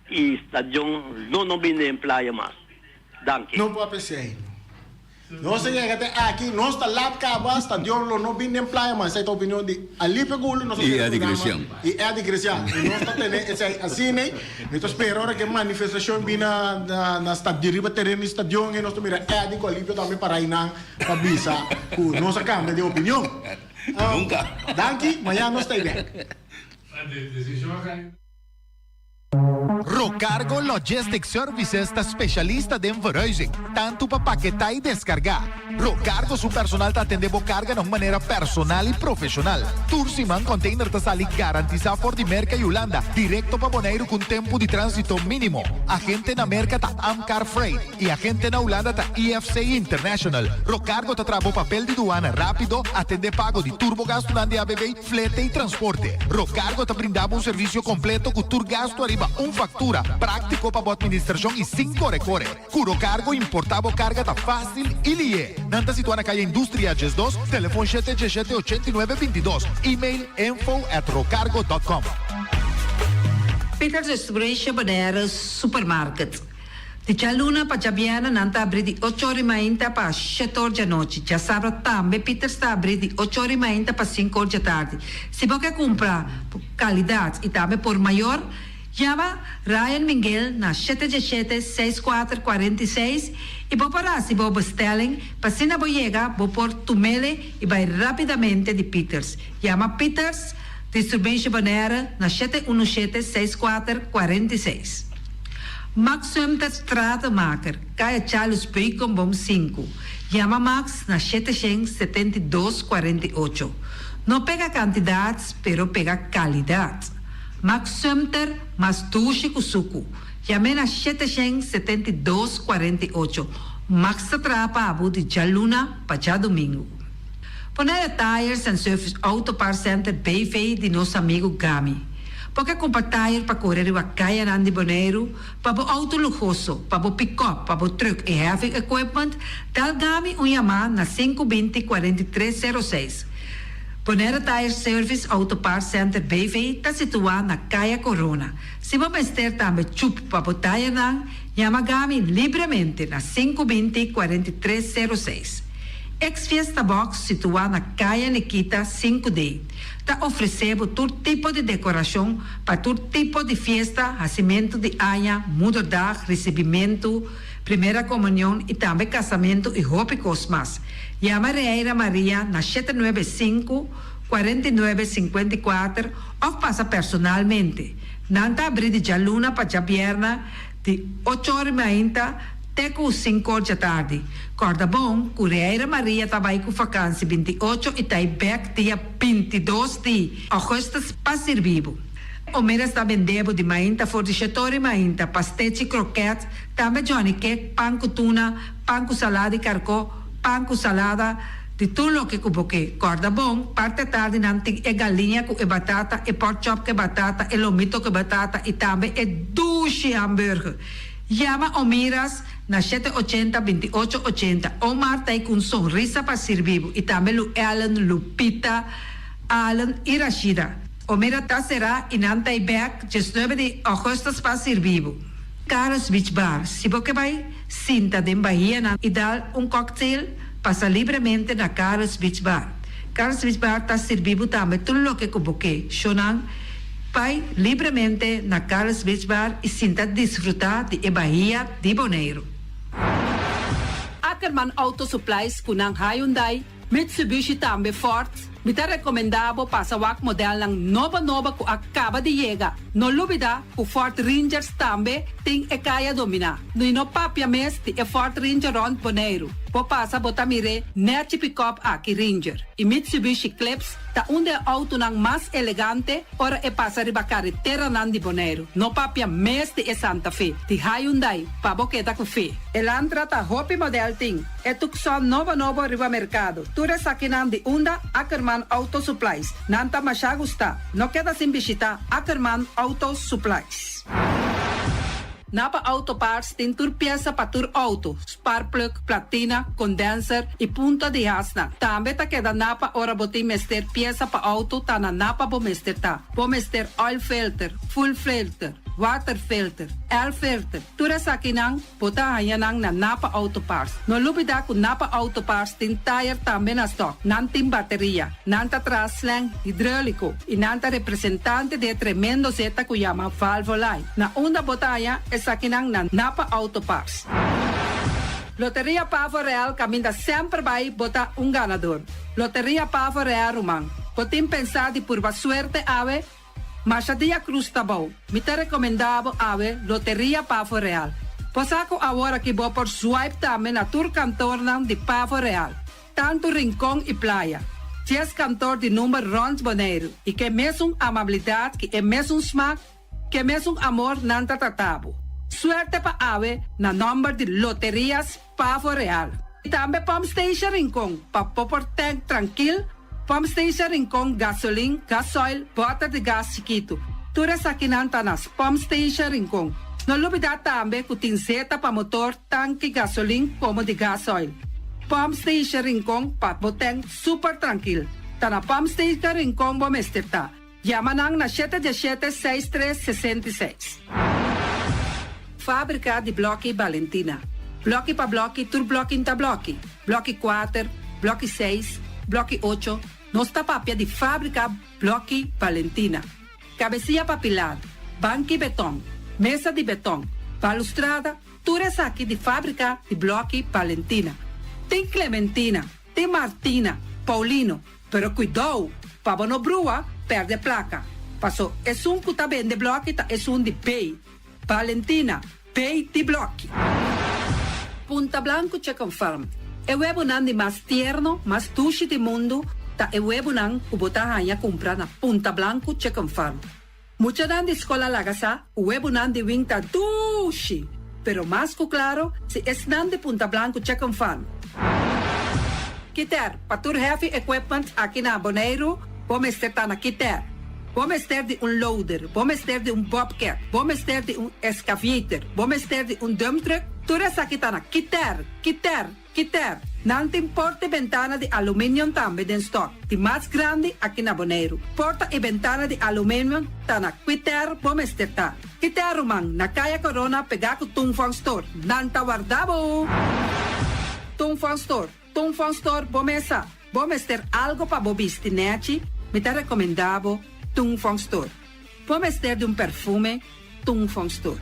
B: y estadio no viene en playa más. Danke.
A: No puedo pensar. No se llega aquí, nuestra latcaba, estadio no viene en playa más. Esa es tu opinión de Alipe Gulo, no
D: y Eddie Cristian.
A: Y Eddie Cristian. Y no está teniendo, así, ¿no? Nosotros esperamos que manifestación viene na estadio, riba terreno estadio, y nosotros mira Eddie con Alipe también para ir na visa, no se cambia de opinión.
D: Nunca.
A: Danke, amanhã nós está bem.
G: Rocargo Logistic Services está specialista de verhuizing, tanto para paquetar e descargar. Rocargo su personal está atendendo carga de maneira personal e profissional. Tursiman container está sali garantizado por de Merca e Holanda, direto para Bonaire com tempo de trânsito mínimo. Agente na Merca está Amcar Freight e agente na Holanda está EFC International. Rocargo está trabo papel de doana rápido, atende pago de turbogasto de ABB, flete e transporte. Rocargo está brindando serviço completo com turgasto arriba factura, prático para a administração e 5 recore. Curo cargo, importavo carga tá fácil e lie. Nanta situa na calle Industria Ges 2, telefone 717-8922, e-mail info@rocargo.com.
H: Peter's Distribution Bonaire Supermarket. Di Luna pa Jabiana nanta abri di 8h30 pa 7h da noite. Já sabe também Peter está abri di 8h30 pa 5h da tarde. Se você compra qualidade e também por maior, chama Ryan Miguel na 717-6446 e vou parar se vou bestelling, para se não chega, vou pôr tumele e vai rapidamente de Peters. Chama Peters, distribuição Bonaire na 717-6446. Maxim de Stratenmaker, Kaya Charles Bacon Bom 5. Chama Max na 772-48. Não pega quantidades, pero pega qualidade. Max Sumter, mas duche kusuku. Chame na 772-48. Max Trapa abu de Jaluna para domingo. Ponere Tires and Service Auto Part Center BV de nosso amigo Gami. Porque compra tire para correr a caia nandi Bonaire, para o auto luxuoso, para o pick-up, para o truck e heavy equipment, tal Gami Yamaha na 520-4306. Bonaire Tire Service Auto Part Center BV está situado na Caia Corona. Se você ter também chup para o tire nang, Yamagami livremente na 520-4306. Ex-Fiesta Box situada na Caia Nikita 5D. Está oferecendo todo tipo de decoração para todo tipo de festa, nascimento de anha, mudança, recebimento, primeira comunhão e também casamento e roupa cosmas. Chama Reira Maria na 795-4954 ou passa personalmente. Nanta abrir de Jaluna para Jabierna de 8h30 até 5h da tarde. Corda bom, Reira Maria trabalha com vacância 28 e está back dia 22 de agosto para ser vivo. O mês está vendendo de mainta, fordichetori mainta, pastete, croquete, também Johnny Cake, pão com tuna, pão com salada e carcó, pão com salada, de tudo o que cuboque. Corda bom, parte tarde nanti é galinha com batata, e pork chop com batata, e lomito com batata, e também é duche hambúrguer. Chama Omiras na 780-2880. Omar tá aí com sorriso para ser vivo. E também o Alan, Lupita, Alan e Rashida. Omira tá será e nanta e back 19 de agosto para ser vivo. Carlos Beach Bar. Se você vai sinta de Bahia e dar cocktail, passa livremente na Carlos Beach Bar. Carlos Beach Bar tá ser vivo também tudo o que cuboque. Shonan vai livremente na Carlos Beach Bar e sinta desfrutar de Bahia de Bonaire.
I: Ackerman Auto Supplies kunang Hyundai, Mitsubishi também Ford, me tá recomendado para o modelo ng nova que acaba de chegar. Não lubida o Ford Rangers também tem e kaya domina. No papia mes de Ford Ranger Rond Bonaire. Po passa botamire net pick-up aqui Ranger. E Mitsubishi Eclipse ta onde auto nang mas elegante ora e passa riba carretera nan di Bonaire. No papia mes de Santa Fe. Di Hyundai pa boqueta com fe. Elantra ta hopi model ting. E tukson novo riba mercado. Tura sakinan di unda Ackerman Auto Supplies. Nanta masya gusta. No queda sin bisita Ackerman Auto Supplies. Napa Auto Parts tem tur pieza para tur auto, spark plug, platina, condenser e punta de asna. Também tá queda Napa ora botim mester pieza para auto tá na Napa bo mester tá. Bo mester oil filter, full filter, water filter, air filter. Tura sa kinang bota hayanang na Napa Auto Parts. No lubida ku Napa Auto Parts tin tire também na stock. Nantim bateria, nanta traslang hidráulico e nanta representante de tremendo zeta ku yama Valvoline. Na onda botaya sa kinang na Napa Auto Parts. Loteria Pavo Real caminha sempre vai botar ganador. Loteria Pavo Real Rumang. Potim pensar de purva suerte ave, mas a dia cruz tá bom. Me tá recomendado ave Loteria Pavo Real. Posaco agora que vou por swipe também na tur cantor de Pavo Real. Tanto Rincón e Playa. 10 cantor de número Rond Bonaire. E que mesmo amabilidade, que é mesmo smack, que mesmo amor nanta tratabo. Suerte pa ave na number de Loterias Pavo Real. E também Pump Station Rincón, pa popor tank tranquil, Pump Station Rincón gasolina, gasoil, bota de gás chiquito. Tura sa kinanta nas Pump Station Rincón. No lubida também que tem zeta pa motor, tanque gasolina como de gasoil. Pump Station Rincón pa boteng super tranquil. Ta na Pump Station Rincón bom esterta. Yamanang na 717-6366. fábrica de blocchi Valentina. Blocchi pa blocchi, tur blocchi inta blocchi. Blocchi 4, blocchi 6, blocchi 8. Nosta papia de fábrica blocchi Valentina. Cabecilla papilar, banchi beton, mesa de beton, balustrada, tur essa aqui de fábrica de blocchi Valentina. Tem Clementina, tem Martina, Paulino, pero cuidado, para não brua, perde placa. Passou, é que tá bem de blocchi, é de pay. Valentina, pay de blocchi. Punta Blanco Chicken Farm. É o webunan de mais tierno, mais duche do mundo, tá é o webunan que botar a comprar na Punta Blanco Chicken Farm. Muita dan de escola lagasa, o webunan de wing tá duche, pero mais que claro, se é nan de Punta Blanco Chicken Farm. Kiter, patur heavy equipment aqui na Bonaire, vamos ter na Kiter. Vamos ter de loader, vamos ter de bobcat, vamos ter de excavator, vamos ter de dump truck. Tudo isso aqui está na Kiter. Não tem porta e ventana de alumínio também em stock. De mais grande aqui na Bonaire. Porta e ventana de alumínio está na Kiter, vamos ter tá. Kiter, man, na Caia Corona, pegar com Tungfang Store. Não tá guardado. Tungfang Store, vamos ter algo para bobiste, né? Me tá recomendado Tungfang Store. Vamos ter de perfume, Tungfang Store.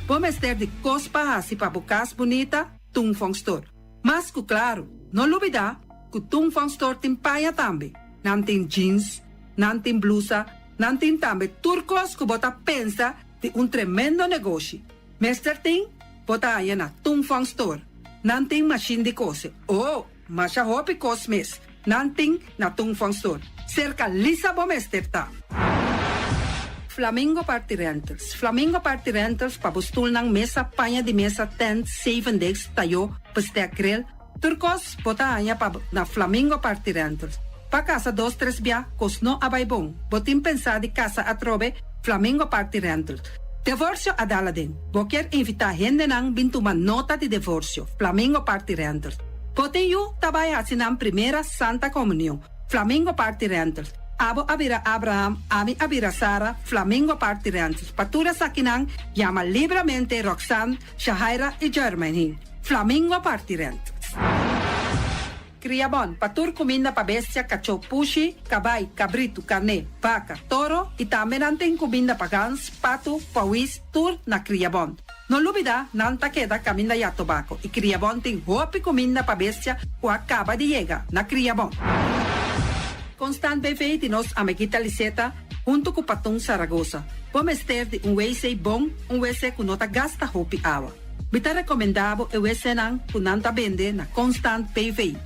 I: Vamos ter de cospa assim para bocas bonita, Tungfang Store. Mas, claro, não olvidar que Tungfang Store tem paia também. Não tem jeans, não tem blusa, não tem também turcos que bota pensa de tremendo negócio. Mester tem, bota aí na Tungfang Store. Não tem machine de cose. Mas a roupa cos mes. Não tem na Tungfang Store. Cerca lisa bomester tá. Flamingo Party Rentals. Flamingo Party Rentals para bustul ng mesa, panha de mesa, tent, 7 days, tayo, pastel grill. Turcos, bota anya pa na Flamingo Party Rentals. Pa casa 2-3 bia, kos no abay bong. Botin pensa di casa atrobe, Flamingo Party Rentals. Divorcio adala din. Boker invita gente nang bintuman nota de divorcio. Flamingo Party Rentals. Botin yu tabaya sinang primera Santa Comunión. Flamingo Party Rentals. Abo abira Abraham, ami abira Sara, Flamingo Party Rentals. Patura sakinang, llama libremente Roxanne, Shahaira y Germaine. Flamingo Party Rentals. Criabon, patur comida pa bestia, cachopushi, cabay, cabrito, carne, vaca, toro, y también anten comida pa gans, pato, pawis, tur na Criabon. No olvida, nanta queda camina ya tobacco, y Criabon tem hopi comida pa bestia, o acaba de llegar na Criabon. Constant BV de nos amiguita Liseta, junto com Patung Zaragoza. Vamos ter de WC bom, WC que nota gasta hopi água. Bita recomendado o WC não que nanta vende na Constant BV.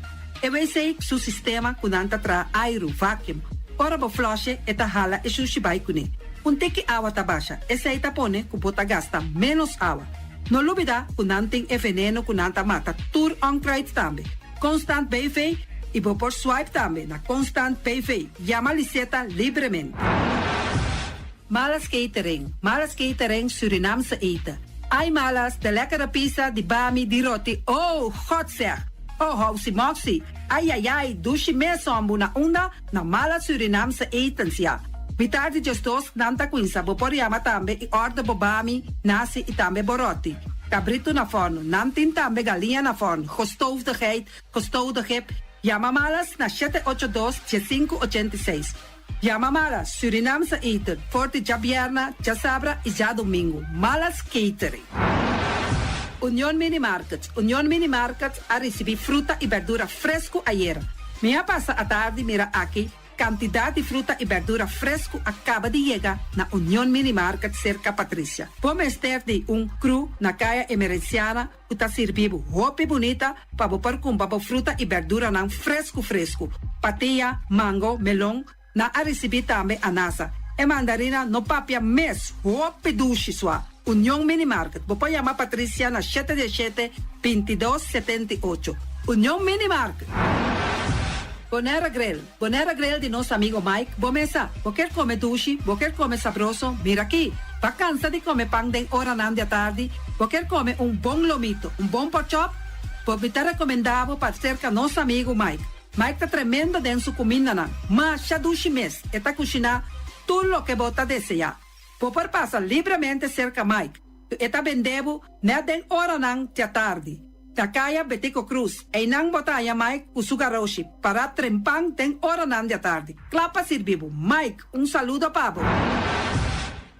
I: O WC su sistema que nanta tra aero vacuum. Ora bo flush eta hala e sushibai kune. Teki água tabasha, esse aí tapone que bota gasta menos água. No olvida que nantem e veneno que nanta mata tur on trade também. Constant BV e vou por swipe também na Constant PV. Llama Liseta livremente. Malas Catering Surinamse eten. Ai malas, de lekkere pizza, de bami, de roti. Oh, God zeg. Oh, housie moxie. Ai, douche mesombo na onda na malas Surinamse etens ja. Bitardi gestos nanta quinsa, bo por llama tambe e order bo bami, nasi e tambe boroti. Cabrito na forno, namtin tambe galinha na forno. Gestoofdigheid, gestoodigheid. Llama malas na 782-7586. Llama malas, Surinamse eten, forte já vierna, já sabra e já domingo. Malas Catering. Union Mini Market a receber fruta e verdura fresco ayer. Minha passa a tarde mira aqui, quantidade de fruta e verdura fresco acaba de chegar na Union Mini Market cerca Patrícia. Vamos ter de cru na caia emergenciana, que está servindo roupa bonita para pôr com fruta e verdura não fresco. Patia, mango, melão, na a receber também anasa. E mandarina no papia mes, roupa duche sua. Union Mini Market. Vou chamar Patrícia na 717-2278. Union Mini Market. Bonera Grill de nosso amigo Mike. Bomesa, você quer comer duche, você quer comer sabroso? Mira aqui, va cansa de comer pão de hora da tarde, você quer comer bom lomito, bom pork chop? Vou te recomendar para cerca nosso amigo Mike. Mike tá tremendo dentro sua comida, não. Mas já duche mês, está cozinhando tudo o que você deseja. Vou passar livremente cerca Mike. eta bendebu na den ora nang tia tardi. Takaya Betico Cruz, e nang botaya Mike Usugaroshi, para trempang den ora nang tia tardi. Clapa sirbibu. Mike, un saludo pabo.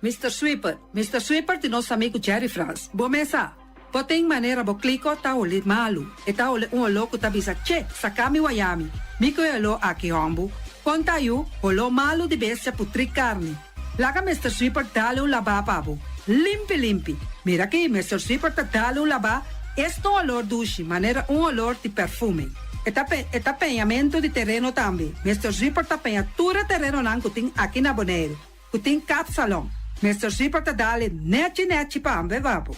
I: Mr. Sweeper de nosso amigo Jerry Franz. Bomesa, botem maneira bo clico ta ole malu. Eta ole un louco ta bisa che, sakami wayami. Miko elo aki hombu. Pontayu, olo malu di bestia putri carne. Laga Mr. Sweeper dale un laba pabo. Limpi. Mira que Mr. Sweeper ta dale un laba. Esto olor dushi, maneira un olor de perfume. Eta penhamento de terreno também. Mr. Sweeper ta penhatura terreno nan kuting aqui na Bonaire. Kuting cap salão. Mr. Zipper ta dale neti pa ambe vapo.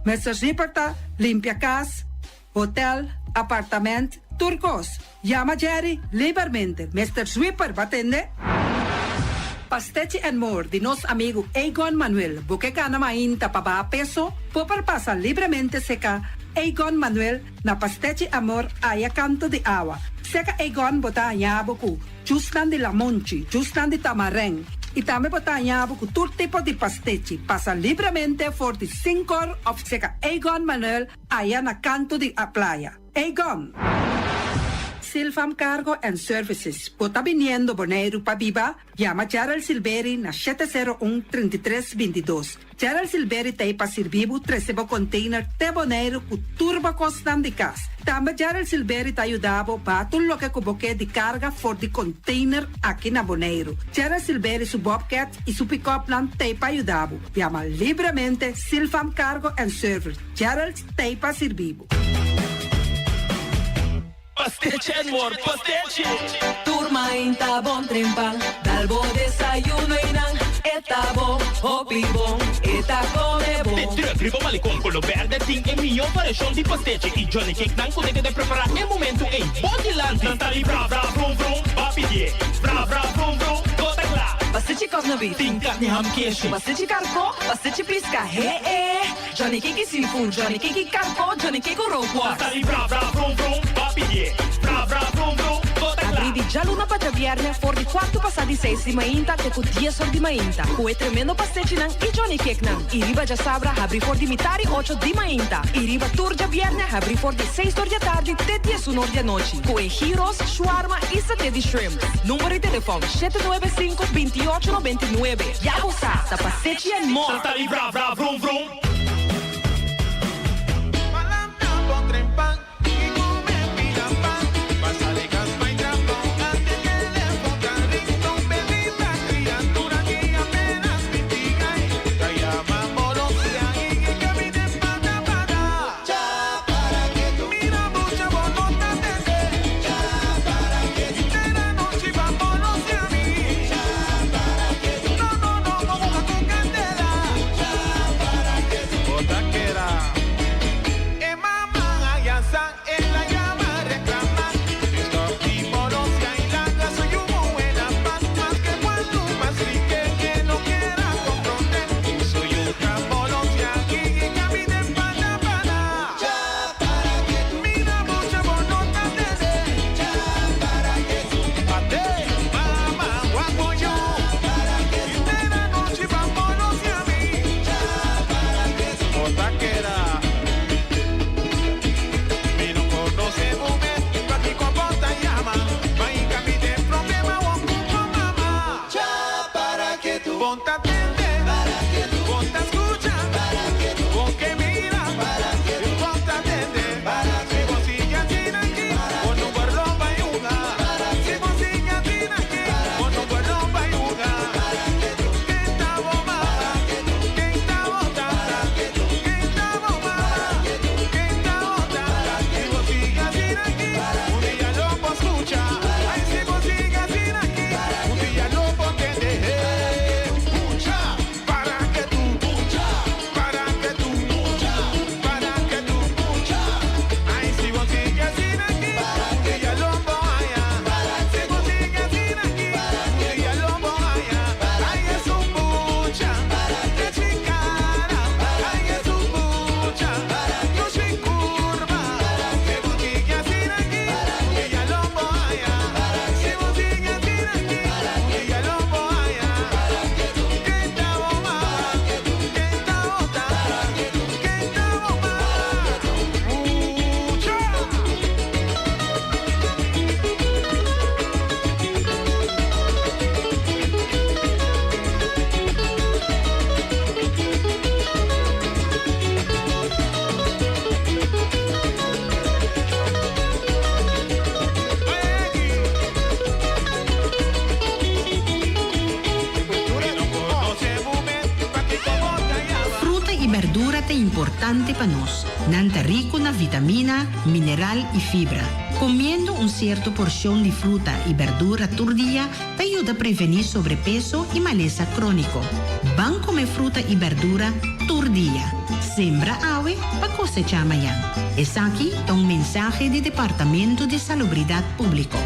I: Mr. Zipper ta limpia casa, hotel, apartamento, turcos. Llama Jerry liberamente. Mr. Sweeper, batende? Pastete and More de nosso amigo Egon Manuel. Porque gana mainta pa ba peso, popar pasa livremente seca Egon Manuel na Pastete Amor aya canto de agua. Seca Egon bota anhaboku, justan de lamonchi, justan de tamareng. E também botar com todo tipo de pastete. Passa livremente por de 5 horas of seca Egon Manuel aí na canto de a praia. Egon. Silfam Cargo and Services. Bota viniendo Bonaire pa Biba. Llama Gerald Silveri na 701-3322. Gerald Silveri tem pa servibo 13 container te Bonaire com turbo constant de cas. Também Gerald Silveri te ajudava para tudo lo que cuboque de carga for de container aqui na Bonaire. Gerald Silveri su Bobcat e su pick-up plan te pa ajudava. Llama livremente Silfam Cargo and Service. Gerald te pa servibo.
J: Pastete and More, pastete. Turma inta bon trempang, dal bo desayuno inang, eta bo, hopi bon, eta come bon.
K: De terugribo malicom con lo verde ting e mio variação de pastete e Johnny Cake nan kunde de preparar e momento em Bodyland. Nantali bra bra vrum vrum, papidie, bra bra vrum vrum, gota cla.
J: Pastete cosnabi,
K: Ting carne ham queijo.
J: pastete carco, pastete pisca, Johnny Cake seafood, Johnny Cake carco, Johnny Cake roquas.
K: Nantali bra bra vrum vrum, papidie, bra bra vrum vrum, gota cla.
J: Abri di già luna para viernes, for di 4 passati 6 di mainta, te cu 10 ori di mainta. Cu e tremendo pastete nan e Johnny Cake nan. I riba già sabra, abri for di mitari 8 di mainta. I riba turgia viernes, abri for di 6 ori di tardi, te 10 ori di noci. Cu e gyros, shawarma e satè di shrimp. Numero di telefono 795-2899. Yago sa, da pastete and more.
K: Nantali bra bra vrum vrum.
L: importante para nós. Nanta rico na vitamina, mineral e fibra. Comendo uma certa porção de fruta e verdura por dia te ajuda a prevenir sobrepeso e maleza crônico. Vão comer fruta e verdura por dia. Sembra ave para cosechar amanhã. Esse aqui é um mensagem do Departamento de Salubridade Pública.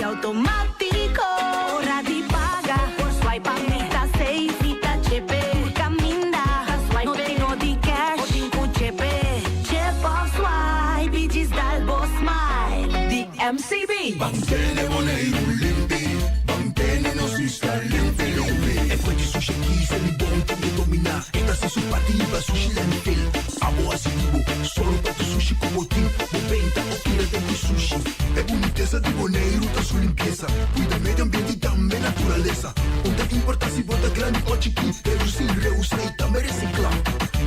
M: Automático, hora de pagar. Por swipe a meta safe e tá chepe. Caminda, no tenho de cash, o dinco chepe. Chip of swipe, digital boss smile.
J: DMCB.
N: Mantene Boneiro limpi, mantene no sista limpi. E poi di sushi chi se li buon che domina. E da su partiva sushi limpi. Amo asivo, solo per tu sushi come team. Moventa, tira dentro sushi. É boniteza de Boneiro, tá sua limpeza. Cuida meio ambiente e também natureza. Onde importa se bota grande ou chiqui. Reduzir, reusar e também reciclar.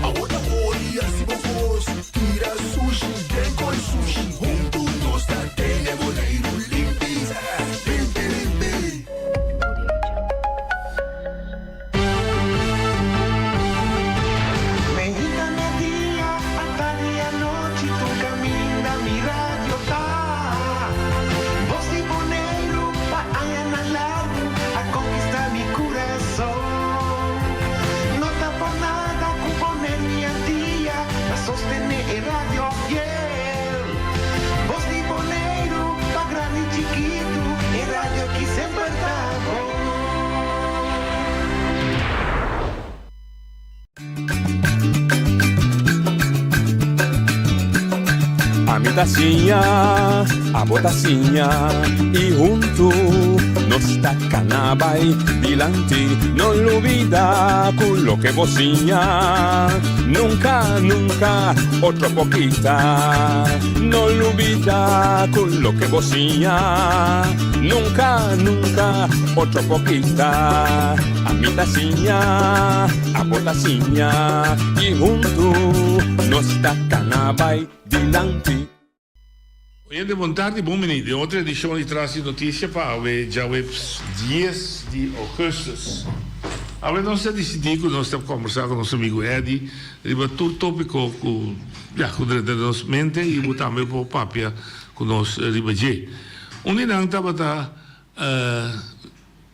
N: Agora olha se vos tira sushi, deco e sushi. Junto nós tá tendo Boneiro limpeza. Limpi, limpi.
O: Mexicana dia, a tarde e a noite, tu caminha, mi radio tá. Voz de Boneiro, pa allá na largo, a conquistar mi corazón. No está por nada, con poner mi día, a sostener el radio fiel. Voz de Boneiro, pa grande y chiquito, el radio aquí sempre está bom.
P: A mitacinha, a botacinha e junto nos tacanabay dilante, no olvida con lo que vocinha. Nunca, nunca, otro poquita, no olvida con lo que vocinha. Nunca, nunca, otro poquita. A mitacinha, a botacinha e junto nos tacanabay dilante.
Q: Oiende, boa tarde, bom menino. De outra edição de Traz Notícia para o dia 10 de agosto. Agora nós decidimos, nós estamos conversando com nosso amigo Eddie, sobre todo o tópico que da nossa mente e também para o papel com nós ribeirão. Onde não estava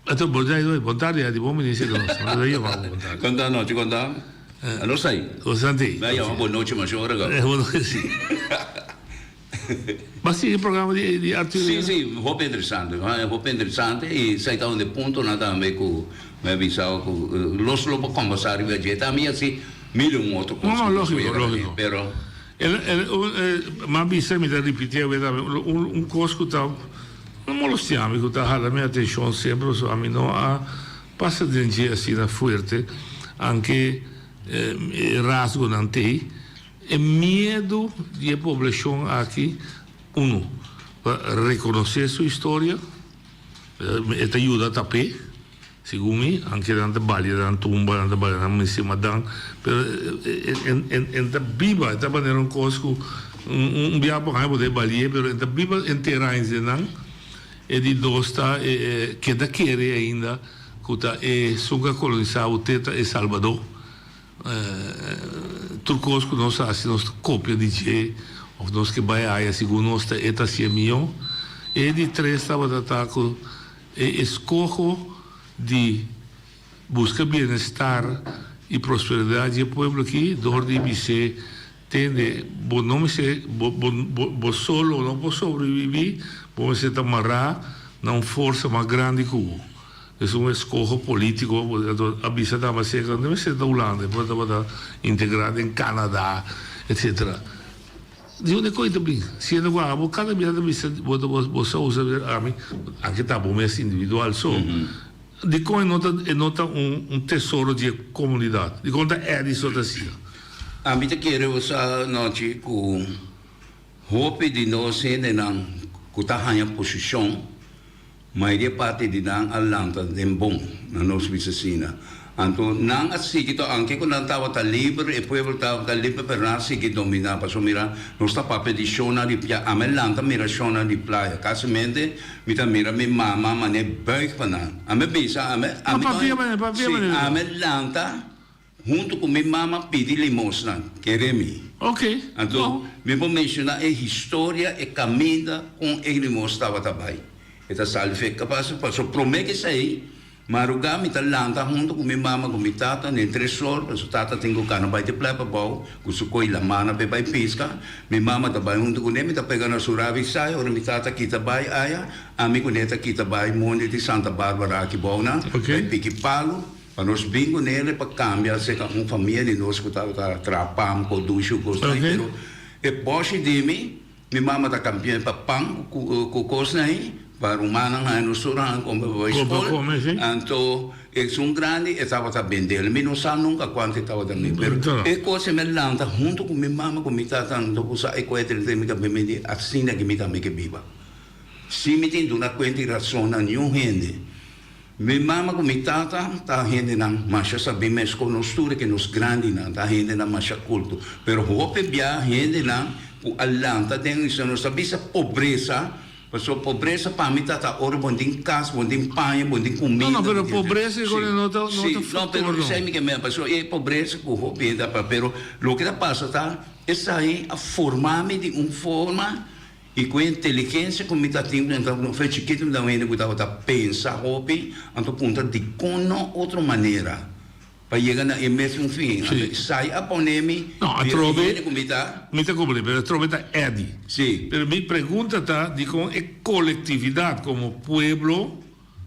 Q: até boa tarde, Eddie, bom menino,
D: Quando noite, quando allora sai?
Q: Lo senti?
D: Buona notte, ma ora.
Q: Sì. Ma sì, il programma di Arturo?
D: Sì, molto interessante, e sai da un punto nada me cu me avvisavo cu lo può conversare vegeta mia sì mille un altro
Q: no, logico.
D: Però
Q: ma mi da ripetere un cosco non lo stiamo che la mia attenzione sempre su a me no a passa di energia assim na forte anche rasgo nante e medo di popolazione aqui reconocer sua história e te aiuta a tapare secondo me anche dante baglie dante tumba dante baglie dante insieme dan però en da biba da banera un cosco un biabo hai poter baglie però en da biba intera in zenan e di dosta che da chiere ainda kuta e sunga colonizzato teta e Salvador turcosco non sa se nostra copia di G o nostra baia secondo nostra eta sia mio e di tre stava da taco e escojo di busca bienestar e prosperidade e pueblo aqui dor de vice tende bo não se bo solo não posso sobreviver bo se tamará não força mais grande que o é escojo político avisa da mas deve ser da Holanda poi da integrado em Canadá etc. Di una coisa bem se não guarda cada vez da vista você usa anche tá bom mais individual só di come nota un tesoro di comunità di conta è di sotasia
D: a me te quero usar noite com hope di no se não com tahanha posição maioria parte de nang alanta dem bom na nos vicina. Anto nang asiki to anche con antawa ta libre e poi voltava ta libre per nasi che domina passo mira non sta pape di shona di pia amelanta mira shona di playa casamente mira mi mamma ma ne buik pana ame bisa ame amelanta junto com minha mamma pedi limosna queremi.
Q: Ok.
D: Então me vou mencionar a história e caminho com ele mostrava também. Esta salve capaz passou promete sair marugami talanta junto com minha mamma com minha tata nem 3 horas tata tenho cana vai te plapa bom com su coi la mana pe vai pisca minha mamma também junto com ele tá pegando suravi sai ora minha tata kita vai aya amigo neta kita vai monte de Santa Bárbara aqui bom na vai pique palo para nós bingo nele para cambiar se com família de nós que tá trapam com ducho com pero e poche de mim minha mamma tá campeã para pão com coisa aí para umana nga no surang como vai escola então é grande estava a vender ele não sabe nunca quanto estava dando pero é coisa me lanta junto com minha mama com minha tata não usa é coisa de me que assim que me também que viva se me tem uma quanti razão nenhum gente minha mama com minha tata tá gente não mas sabe mesmo com nos tudo que nos grande não tá gente não mas culto pero hope bia gente não o alanta tem isso não sabe essa pobreza. Passou pobreza para mim tá ora bondin casa, bondin panha, bondin comida.
Q: Não, pero pobreza com nota
D: não, pero sei que me passou é pobreza com hobby da pero lo que passa tá essa aí a formar-me de uma forma e com inteligência como tá tendo então não foi chiquito não ainda que tava pensar hobby então ponto de como outra maneira para chegar na mesmo fim sai a poner-me
Q: não a trove me te comprei pero trove tá edi
D: sim
Q: pero mi pergunta tá de como é coletividade como pueblo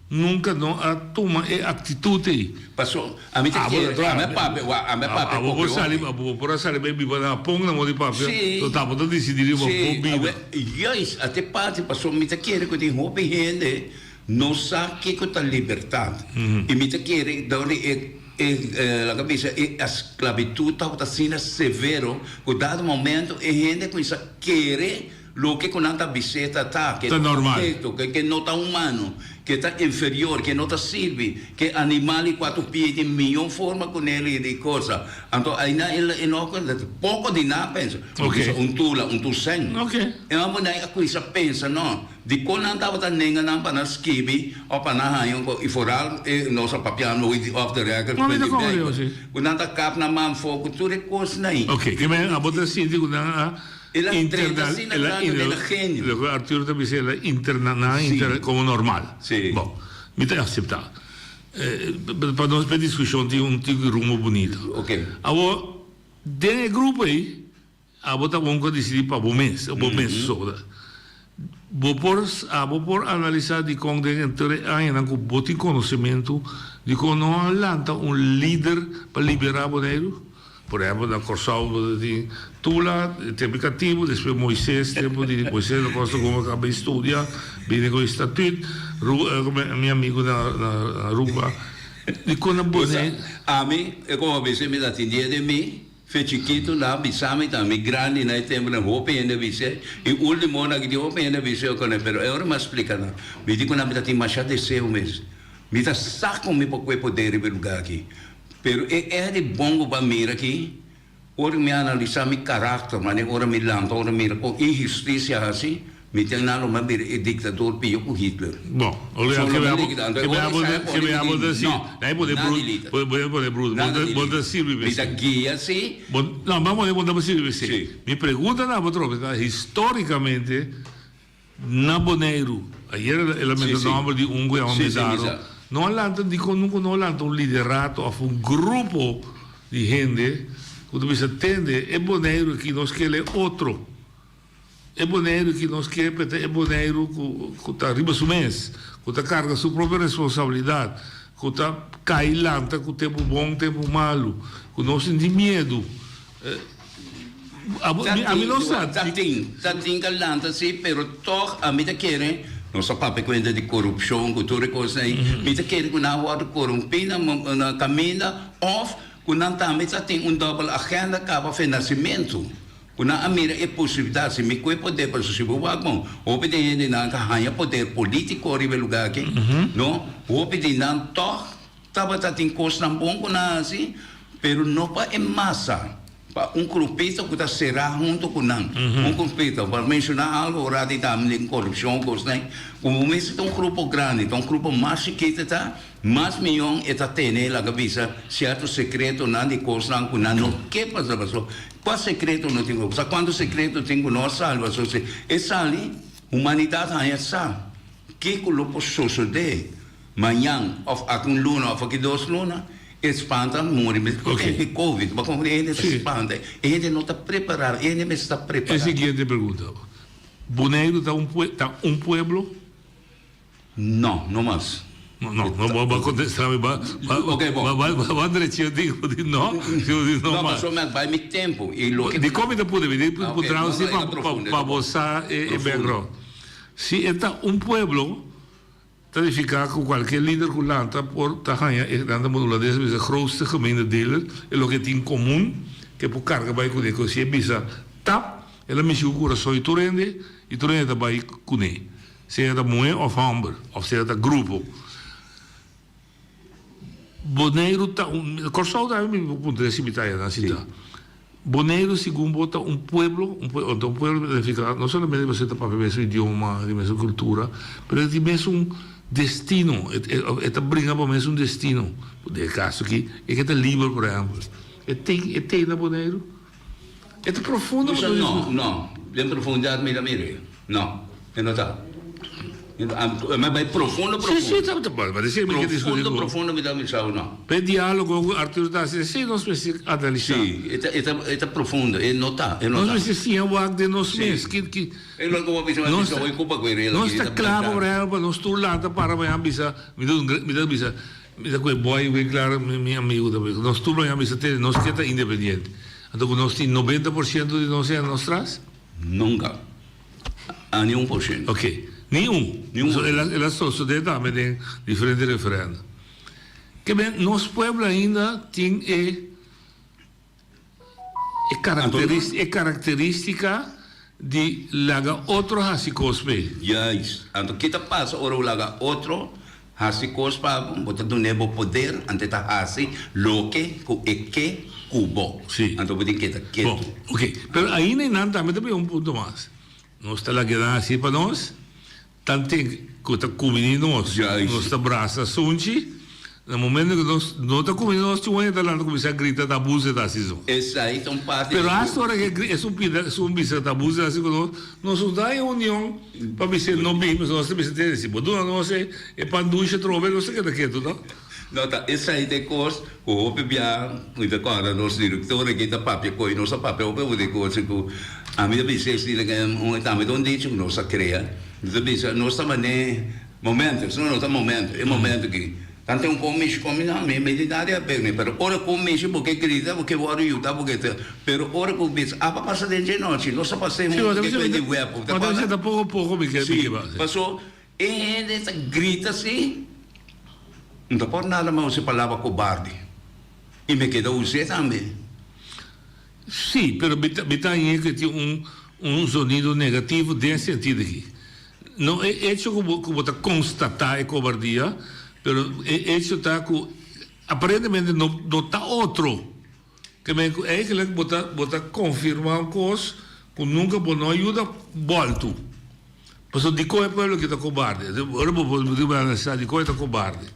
Q: nunca não a toma é atitude
D: passou a mim tá a me pape
Q: vou sair por sair bem viva na ponga na de pape tô tá vou decidir uma bobina
D: yes até parte passou me tá querer que tem roupa gente não sabe que tá liberdade e me tá querer dar la cabeça a esclavitud estava sendo severo com dado momento e gente com isso querer lo que com tanta biceta tá que
Q: é normal
D: que não tá humano que está inferior que não tá serve que animal e 4 pés de milhão forma com ele de coisa então aí na ele não pouco de nada pensa tula sem e a mulher a coisa pensa não de quando andava da nenga não para nas skibi ou para na raio e foral e nossa papiano of the record quando anda cap na mão fogo tudo é coisa aí
Q: que me a botar assim digo na Arturo também se ela interna como normal. Bom, me tem aceitar. Para nós ter discussão de rumo bonito.
D: Ok.
Q: Agora, dentro do grupo aí, a bota vamos decidir para o mês só. Vou por analisar de como entre ainda com bote conhecimento de como não lanta líder para liberar o dinheiro. Por exemplo, na Corsal de Tula, tempo cativo, depois Moisés, tempo de Moisés, eu gosto como acabei de estudar, vim com o estatuto, meu amigo na Ruba, e quando a boné...
D: A mim, como você me atendia de mim, foi chiquito lá, bisame também, grande, na tempo na roupa ainda visse, e o último ano que de roupa ainda visse, eu conheço, mas eu não me explico, não. Me digo, não, me tem mais de seu mesmo. Me dá saco me para poder ir lugar aqui. Pero é de bom para mim aqui, ora me analisar meu caráter, mas ora me lanta, ora me com injustiça assim, me tem nada mais de ditador pior que Hitler.
Q: Bom, olha que me amo assim, daí pode bruto, pode servir.
D: Me dá guia assim.
Q: Não, vamos servir. Me pergunta na outra historicamente, na Boneiro, ayer ela me deu o nome de um guião não lanta nunca não lanta liderato a grupo de gente quando você atende é boneiro que nós quer outro é boneiro que nós quer é boneiro que está arriba do mês que está carga sua própria responsabilidade que está cai lanta com tempo bom tempo malo que não sente medo a mim não sabe
D: tá tinha lanta sim pero toch a mim tá querendo não só para conta de corrupção, cultura coisa aí, mas quer que na hora corrompida na caminho, ou quando também tem double agenda acaba financiamento, Kuna amira e possibilidade, se me coi poder para se boa bom, ou pedir de não ganha poder político ribe lugar aqui, não, ou pedir não toh, tava tem coisa não bom kuna assim, pero não pa é massa. Pa grupito que está será junto com não, grupito para mencionar algo ora de também corrupção coisa, como mesmo grupo grande, grupo mais chiquito tá, mais milhão está tendo lá cabeça certo secreto não de coisa não que passa passou. Qual secreto não tem? Quando secreto tem nós salva, se essa ali humanidade aí essa que coloco suceder manhã of akun luna of aqui 2 luna espanta morre porque Covid, mas como ele espanta, ele não está preparado, ele não está preparado.
Q: A seguinte pergunta: Bonaire está um pueblo?
D: Não, não mais.
Q: Não vai contestar, vai direito de não,
D: mas vai muito tempo.
Q: De como ele pode vir, para você e background. Se está um pueblo, está ficar com qualquer líder que lanta por tahanha e anda modula desse de grootste gemeente deler e lo que tem comum que por carga vai com ele se bisa tap ela me chegou com só e torrende tá vai com ele se é da moe of hamber of se é da grupo Bonaire tá Corsol da me ponto desse bitaia na cidade Bonaire segundo bota um pueblo fica não somente você tá para ver seu idioma de sua cultura mas de mesmo destino, это brinca para mesmo destino. De caso que é que está livre, por exemplo. Tem na Bonaire? É profundo?
D: Não. Bem profundidade me dá mire. Não, não está. Mas vai profundo.
Q: Sim, está bom.
D: Profundo me dá mire, não.
Q: Per diálogo com Arthur Dassi, sim, nós precisamos analisar.
D: Sim, é profundo, não está.
Q: Nós precisamos de nós mesmos. Nós está claro, por exemplo, nós estamos lá para me dá com boy, claro, meu amigo também. Nós estamos lá para nós que está independente. Então, nós temos 90% de nós é nós traz?
D: Nunca. A nenhum por cento.
Q: Ok. Nenhum. Ela só também tem diferentes referendos. Que bem, nosso povo ainda tem característica de laga outro hasicospe.
D: Yes. Então, que passa ora laga outro hasicospe, botar do nebo poder, ante tá hasi, loque, que cubo.
Q: Sim.
D: Então, pode que
Q: bom, ok. Pero ainda não também um ponto mais. Nós está lá que dá assim para nós. Tanto que está comendo nós está braça sunchi, no momento que nós não está comendo nós, tinha que lá começar a gritar da buza da season.
D: Essa aí são parte.
Q: Pero a história que é bisa da buza da season, nós dá a união para ser não bem, mas nós também temos esse, bodo nós é panducha trove, não sei o que é tudo, não?
D: Não tá, essa aí tem coisa, o bebia, muita coisa, nós diretor aqui da papel coi, nossa papel, o bebê de coisa que a minha business diz que um também não diz que nós cria. Nós estamos no momento, se não está momento, é momento que tanto um comício como não, minha medidade é bem, mas ora comício porque grita, porque o ario tá porque pero ora com bis, a passa de noite, nós só passamos que de web,
Q: mas você tá pouco me quer
D: que passou e essa grita assim, não tá por nada mais você palavra cobarde e me queda você também.
Q: Sim, pero bitainha que tem um sonido negativo desse sentido aqui. Não é hecho como está constatar a cobardia, pero é hecho está com aparentemente não está outro que é que bota confirmar uma coisa que nunca não ajuda volto. Mas de qual é o povo que está cobarde? Agora vou analisar de qual está cobarde.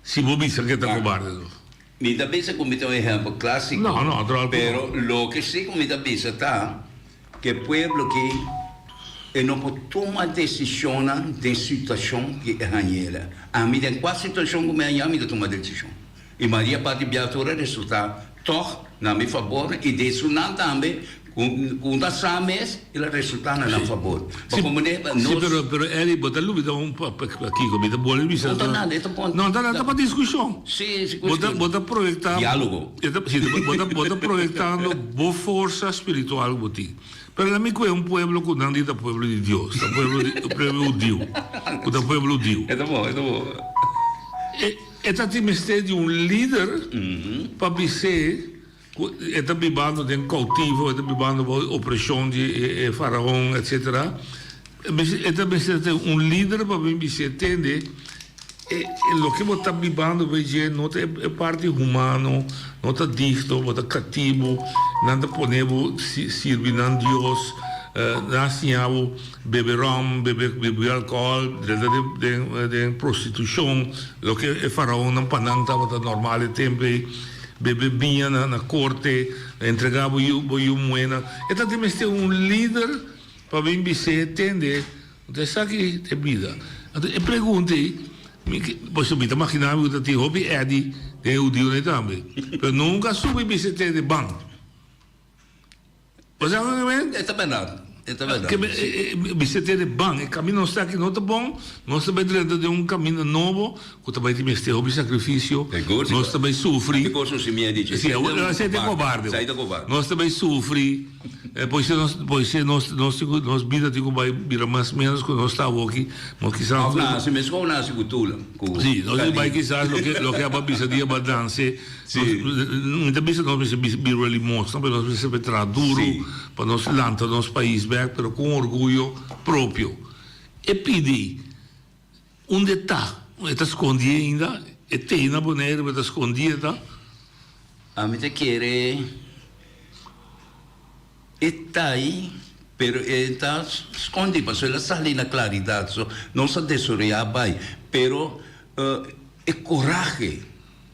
Q: Se vou dizer que está cobarde.
D: Mi da bisa comita un ejemplo clásico.
Q: No,
D: pero lo que sí comita bisa está que el pueblo que no puede tomar decisiones de situación que es añela. A mí en cuál situación como é a mí de tomar decisión. E Maria parte biatura resulta toch na mi favor e de isso não também com da sames ele resulta na favor.
Q: Sim, pero ele bota lúvida aqui comigo boa vista. Não está para discussão.
D: Sim,
Q: bota projetar
D: diálogo.
Q: Bota projetando boa força espiritual botin. Pero a mim é um pueblo que não diz pueblo de Deus, o pueblo judeu, o pueblo judeu.
D: É bom.
Q: É tem mistério de um líder para dizer está vivendo de cautivo, está vivendo de opressão de faraó, etc. Está sendo líder para mim se entende. O que está vivendo hoje não é parte humano, não está dito, não está cativo, não está ponendo servindo a Deus, não beber rum, beber álcool, de prostituição, o que é faraó não pananta, não está normal, tempo, beber vinho na corte, entregava o moeda. Então temos que ter líder para mim se entender. Então isso aqui é vida. Então eu perguntei, posso me imaginar que tem hobby Eddie tem o dia também, mas nunca soube me se ter de banco. Você não
D: é também nada.
Q: Você tem de banco, o caminho não está aqui, não está bom. Nós também temos de um caminho novo, que também temos de hobby sacrifício. Nós também sofremos. Sim, você é covarde. Nós também sofremos. Pois nós vida tipo vai virar mais menos quando nós estávamos aqui, nós quizás
D: nasce mesmo com nasce cultura.
Q: Sim, nós vai quizás lo que a babisa dia ba danse. Muita vez nós vira ali mostra, mas nós precisamos tra duro para nós lança nosso país back, pero com orgulho próprio. E pedi onde está escondido ainda, e tem na boneira, está escondida.
D: A mim te quer está aí, pero está escondido, porque ela está ali na claridade, não se desorienta bem, pero é coragem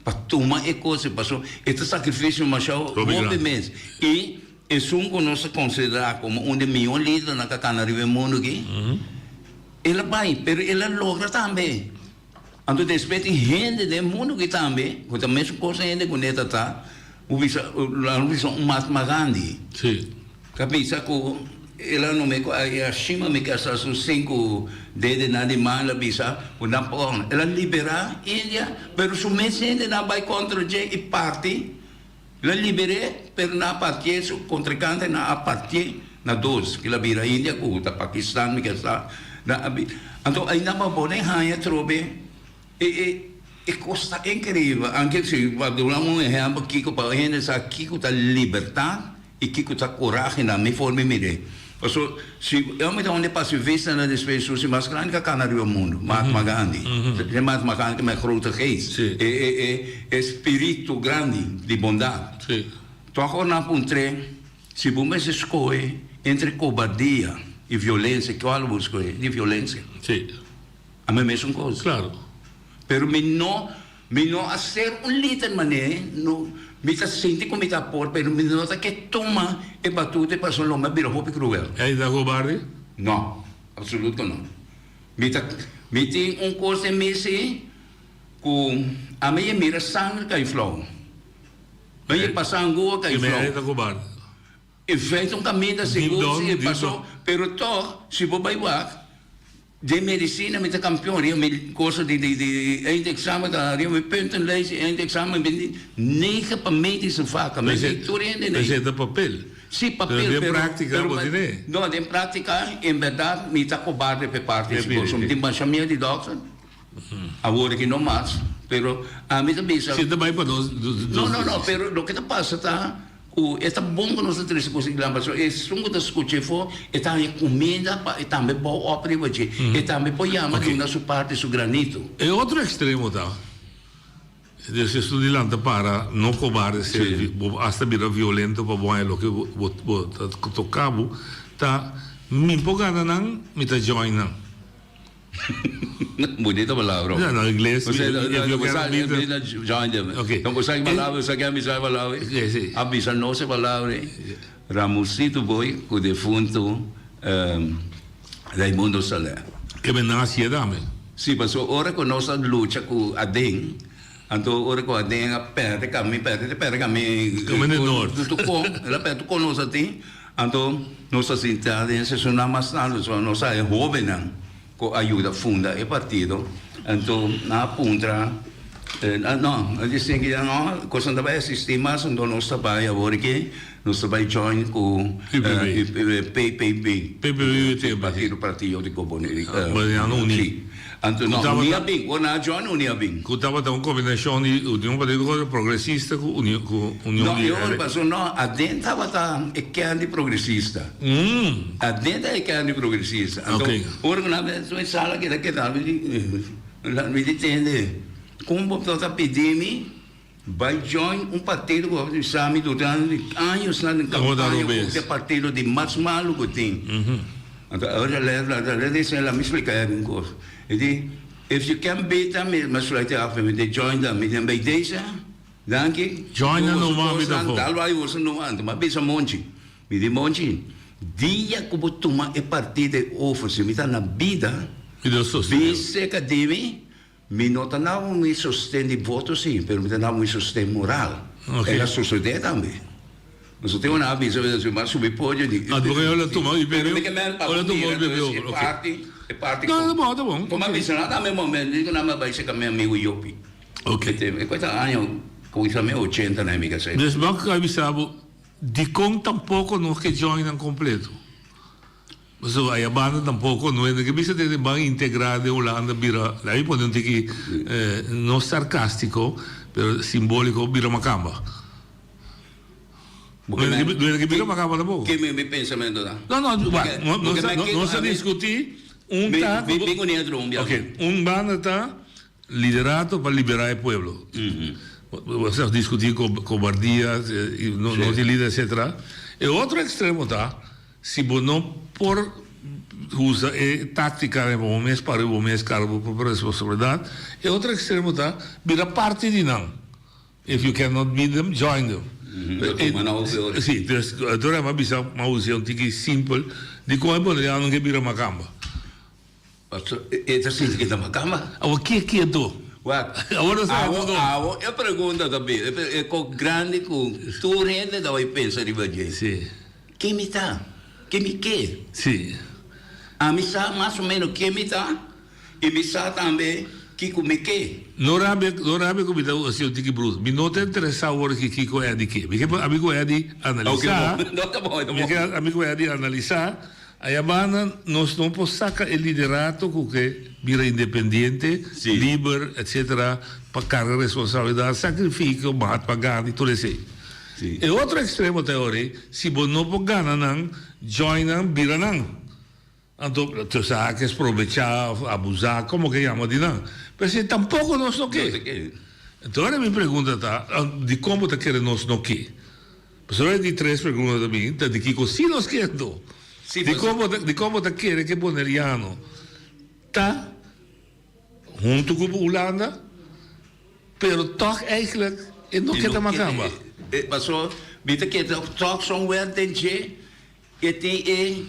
D: para tomar a coisa, porque este sacrifício machado obviamente e é um que nós consideramos como um dos melhores líderes na Canadá do mundo aqui. Ela vai, pero ela logra também. Então, depois tem gente do mundo que também, com a mesma coisa ainda com ela está, o visão Mahatma Gandhi.
Q: Sim.
D: Capisa ko ela no me acima me casa su 5 de na de mala bisa una pon ela libera India pero su messende na vai contra je e parti la libere per na parti su contracante na parti na dos que la vira India ko ta Pakistan me casa na então ainda ma bone hanya trobe e costa incrível anche se guardiamo un esempio aqui ko para gente aqui ko ta liberdade e que está coragem na minha forma de mirar. Porque se eu me dou onde passo vista na despesa se mais grande que a Canadá do mundo, Mahatma Gandhi. É Mahatma Gandhi que é grote geest, é espírito grande de bondade. Então agora na ponte, se você escolhe entre cobardia e violência, qual você escolhe? De violência.
Q: Sim.
D: A mesma coisa.
Q: Claro.
D: Pero me não a ser líder mané, não me sente como está por, pero me nota que toma e batute para solo me vira hobby cruel.
Q: É da cobarde?
D: Não, absoluto não. Me tem coisa messe com a minha mira sangue cai flow. Vai passar angua cai flow.
Q: É da cobarde.
D: E fez caminho da seguro e passou, pero to se vou vai de medicina me campeão eu me coisa de exame da eu me penten leise exame nem para medicina faca mas é
Q: de papel.
D: Sim, papel,
Q: de prática
D: não, de prática em verdade me está cobarde por parte desse curso me tem chamar de doctor agora que não mais pero a mim também
Q: se também para nós
D: não pero o que passa tá esta bom que nós temos conseguido lá, mas é sungo da escuta for, é também comida, é também boa ópera, é também poiama de uma parte do granito.
Q: É outro extremo, tá? Esse estudante para não cobarde, hasta virar violento para bom é o que tocava, tá? Me empolgada não, me tá joinando.
D: Bonita palavra.
Q: No, en inglés.
D: Join them. Okay. Não consegue palavra, você quer avisar palavra?
Q: Sim.
D: Avisar nossa palavra. Ramusito Boy, o defunto Raimundo Salé.
Q: Que me nasce dame.
D: Sim, mas ora que nós luta com Adem, então ora que Adem perde caminho.
Q: Caminho do norte.
D: Ela perde com nós assim, então nós assim tá dentro se não mais nada, nós é jovem com ajuda funda e partido, então na ponta não, dizem que não, coisa não vai assistir mais, então nós trabalha agora que nós trabalha join com PPB, partido de Comunidade. Anto no, unia bing, ona join unia bing.
Q: Kutava da una combinazione di Unione Particolare Progressista con Unione
D: No, io penso no, addenta vata e che anni progressista. Addenta e che anni progressista.
Q: Ok.
D: Ora una vez in sala che mi dicende come potete pedirmi vai join un partito che sami durante anni in campagna che partito di mais malo che tem. Ora la mi spiegare un cosa. E di if you can beat them, mas sluit af met de join them met bij deze. Dank je.
Q: Join them no maar met de
D: Dalwai was no aan, maar bisa monchi. Met die monchi. Dia kubo tuma e partide over se mita na vida. Bise academy. Mi nota na mi sosten di voto sì, per mi na mi sosten moral. E la società também. Mas eu tenho uma avisa, mas subir pode de.
Q: Ah, porque olha tu mal bebeu. Olha tu mal bebeu.
D: É parte.
Q: Não, tá bom.
D: Como avisa lá também momento, digo na mais vai ser com meu amigo Yopi.
Q: Ok.
D: E coisa ano com isso meu 80 na amiga sei.
Q: Des banco avisava de com tampouco não que joinam completo. Mas a banda tampouco não é que bisa de banda integrada de Holanda bira. Daí podemos ter que não sarcástico, pero simbólico bira macamba. Non è che mi cavolo poco.
D: Che mi pensamento da?
Q: No, non si discuti un un bando sta liderato per liberare il pueblo. Possiamo discutere con Bardia, non si lidera, eccetera. E altro estremo sta, si non por usa tattica per un sparo, un scarbo per responsabilità. E altro estremo sta, bira parte di non. If you cannot beat them, join them. Sì, dovremmo avere una visione semplice di come vogliamo che bira macamba.
D: E ti senti che da macamba?
Q: Ma chi è tu?
D: Guarda, io pergunto também, con grande tu rende da voi pensa di vedere.
Q: Sì.
D: Che mi sta? Che mi che?
Q: Sì.
D: A mi sa más o meno che mi sta e mi sa também que come che?
Q: Non abbia come da assim tiki bruto. Mi non interessa ora che Kiko è di che. Perché amico è di analizzare. Perché amico è di analizzare. A banda non può sacca il liderato che bira indipendente, libero, eccetera, per carre responsabilità, sacrificio, Mahatma Gandhi, tu le sei. E altro estremo teoria, si non può ganare, joinano, birano. Anto, tu sai che sprovechar, abusar, come che chiamo di no? Perché tampoco non so che. Allora mi pregunta di come te chiede non so che. Perché di tre preguntas da me, di chi così non schiedo. Di come te chiede che Boneriano sta junto con Holanda, pero toch eigenlijk in nog che macamba.
D: Maar zo, weet je, toch somewhere dentje, je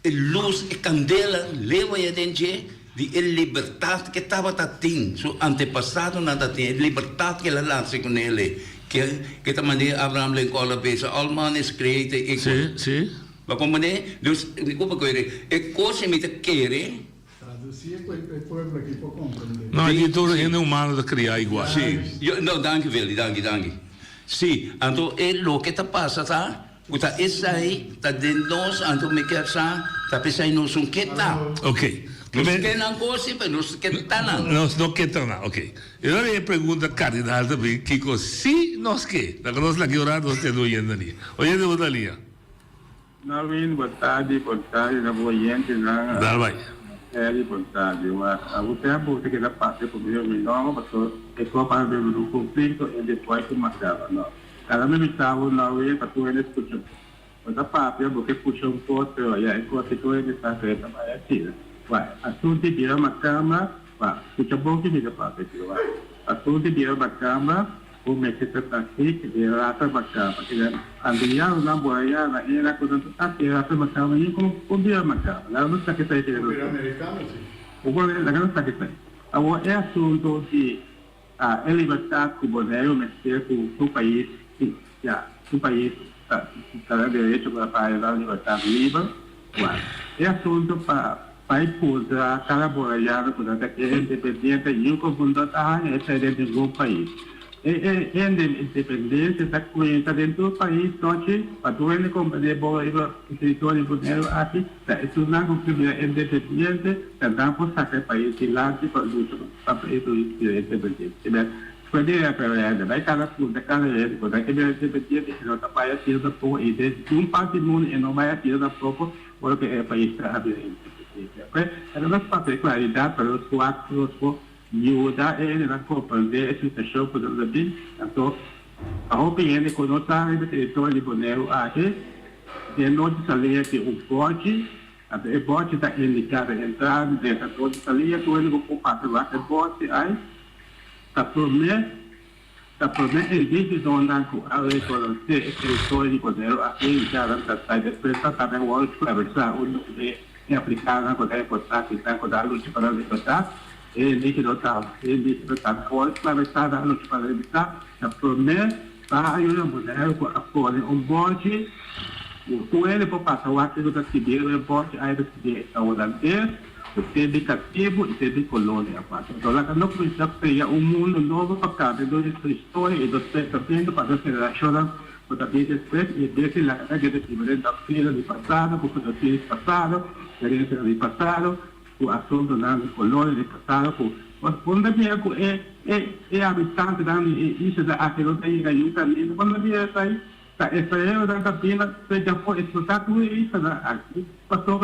D: luz e candela leva a gente de liberdade que estava tatin, seu antepassado nada tem, liberdade que ela lança com ele, que da maneira Abraham Lincoln pensa, all man is created equal.
Q: Sì.
D: Ma come ne, dus come dire, e cosa mi te chiede?
A: Traduzir quel pueblo che può comprendere.
Q: No, addirittura è umano da creare uguale.
D: Sì, no, danke Willy, danke. Sì, anto è lo che ti passa, sa? Uta esai ta den nos anto me kersa ta pesai no sun keta.
Q: Ok.
D: Nos que não gosta, mas nos que tá não.
Q: Nos que tá não, ok. E agora a pergunta cardinal também, Kiko, se nós que? Da nós lá que orar nós temos oyendo ali. Oyendo outra linha.
R: Nalvin, boa tarde, na boa gente, na.
Q: Dá vai.
R: Boa tarde. O tempo que da parte por meu menor, porque é para ver o conflito e depois que matava, não. Cada vez que estava na rua, para tu eles puxam. Mas a parte é porque puxam forte, olha, é coisa que eles estão fazendo, mas é assim. Vai, assunto de uma cama, vai, puxa bom que diga para você, vai. Assunto de uma cama, o médico está aqui, que é rata bacana, que é andiano na boia, na era quando tu está que rata bacana, e como o dia bacana, lá não está que está aí. O americano sim. O governo lá não está que está. Agora é assunto de a liberdade que o governo meter com o país. Ya, un país tiene derecho para la libertad libre. Bueno, es asunto para impulsar cada boliviano que es independiente y un conjunto de ese de ningún país. E independência da coisa dentro do país, onde a doença como de boa e o território brasileiro aqui, isso não é independente, também por saber país de lá de produto para isso independente. Quando é para vai cada coisa cada vez quando é que é independente, não está para ir da povo e de um parte do mundo e não vai ir da povo porque é país está aberto. É uma particularidade para os quatro ajuda ele a compreender a situação por exemplo assim então a opinião de quando está no território brasileiro aqui de nós salia que o bote está indicado a entrada dessa toda salia que ele vai passar lá o bote aí está prometo existe zona que a reconhecer o território brasileiro aqui já está depois está também o outro conversar o é aplicado quando é portar que está quando a luta para libertar ele que está fora para estar na luta para libertar a promessa para ajudar a mulher com apoio bote o ele para passar o ato da civil o bote aí da civil a holandês o teve cativo e teve colônia então lá não precisa criar mundo novo para cada história e do pensamento para ser relacionado com a vida depois e desde lá que de diferença do passado porque do filho passado experiência do passado o assunto da colônia do passado quando vier é habitante da isso da aquilo daí ayuntamiento quando vier sai essa é da capina já foi exportado isso da aqui passou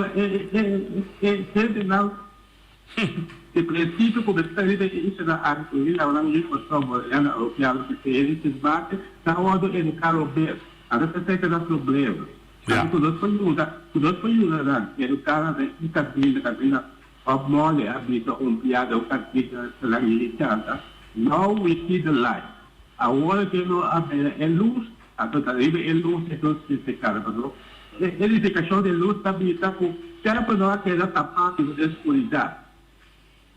R: sempre não e princípio como está aí isso da aqui lá não é passou já o que ela que ele se bate tá onde ele caro bem ada tem que dar problema tudo foi ajuda ele cara de cabina a mole habita piada o capita la militante now we see the light agora que não é luz a toda é luz então se cara ele se cachou de luz habita com sempre não aquela tapado de escuridão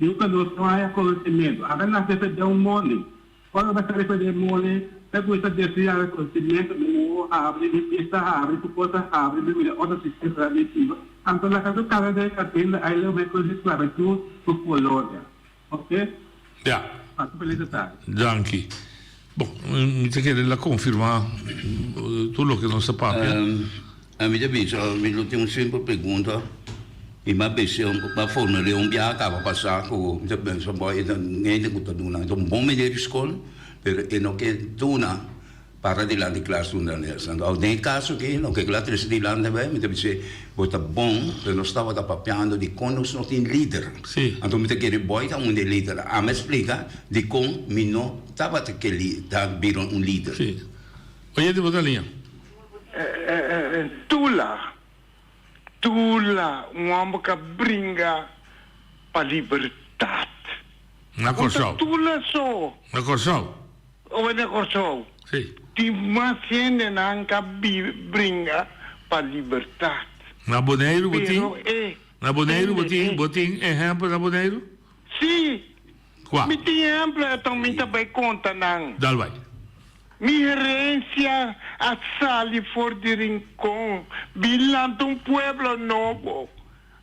R: e quando não há conhecimento a na se de mole quando vai ser de mole é coisa de ser conhecimento o abre de pista abre tu coisa abre de outra sistema traditivo então la casa cara de capina aí eu vejo isso para tu colônia ok
Q: Gianchi bom mi sa che la conferma tu lo che non sapevi
D: a mim eu tenho uma simples pergunta e uma pessoa uma forma de viajar para passar com já penso boy ninguém tem que duna então bom melhor escola pero e não que duna para de lá de classe undanesa então nel caso che non che la tres di là deve mi dice bota bom per non stava da papiando di con non sono in leader
Q: sì
D: então mi te che boy da un leader a me spiega di con mi no stava che lì da biro un leader
Q: sì oye di botalinha
S: Tula um homem que brinca para liberdade
Q: na corso
S: Tula só
Q: na corso
S: ou na corso
Q: sì
S: di macene nanca brinca para liberdade
Q: na Boneiro botin exemplo na Boneiro
S: sì
Q: qua
S: mi exemplo então mi também conta não
Q: dal vai
S: mi herencia a sali for de rincón bilando un pueblo novo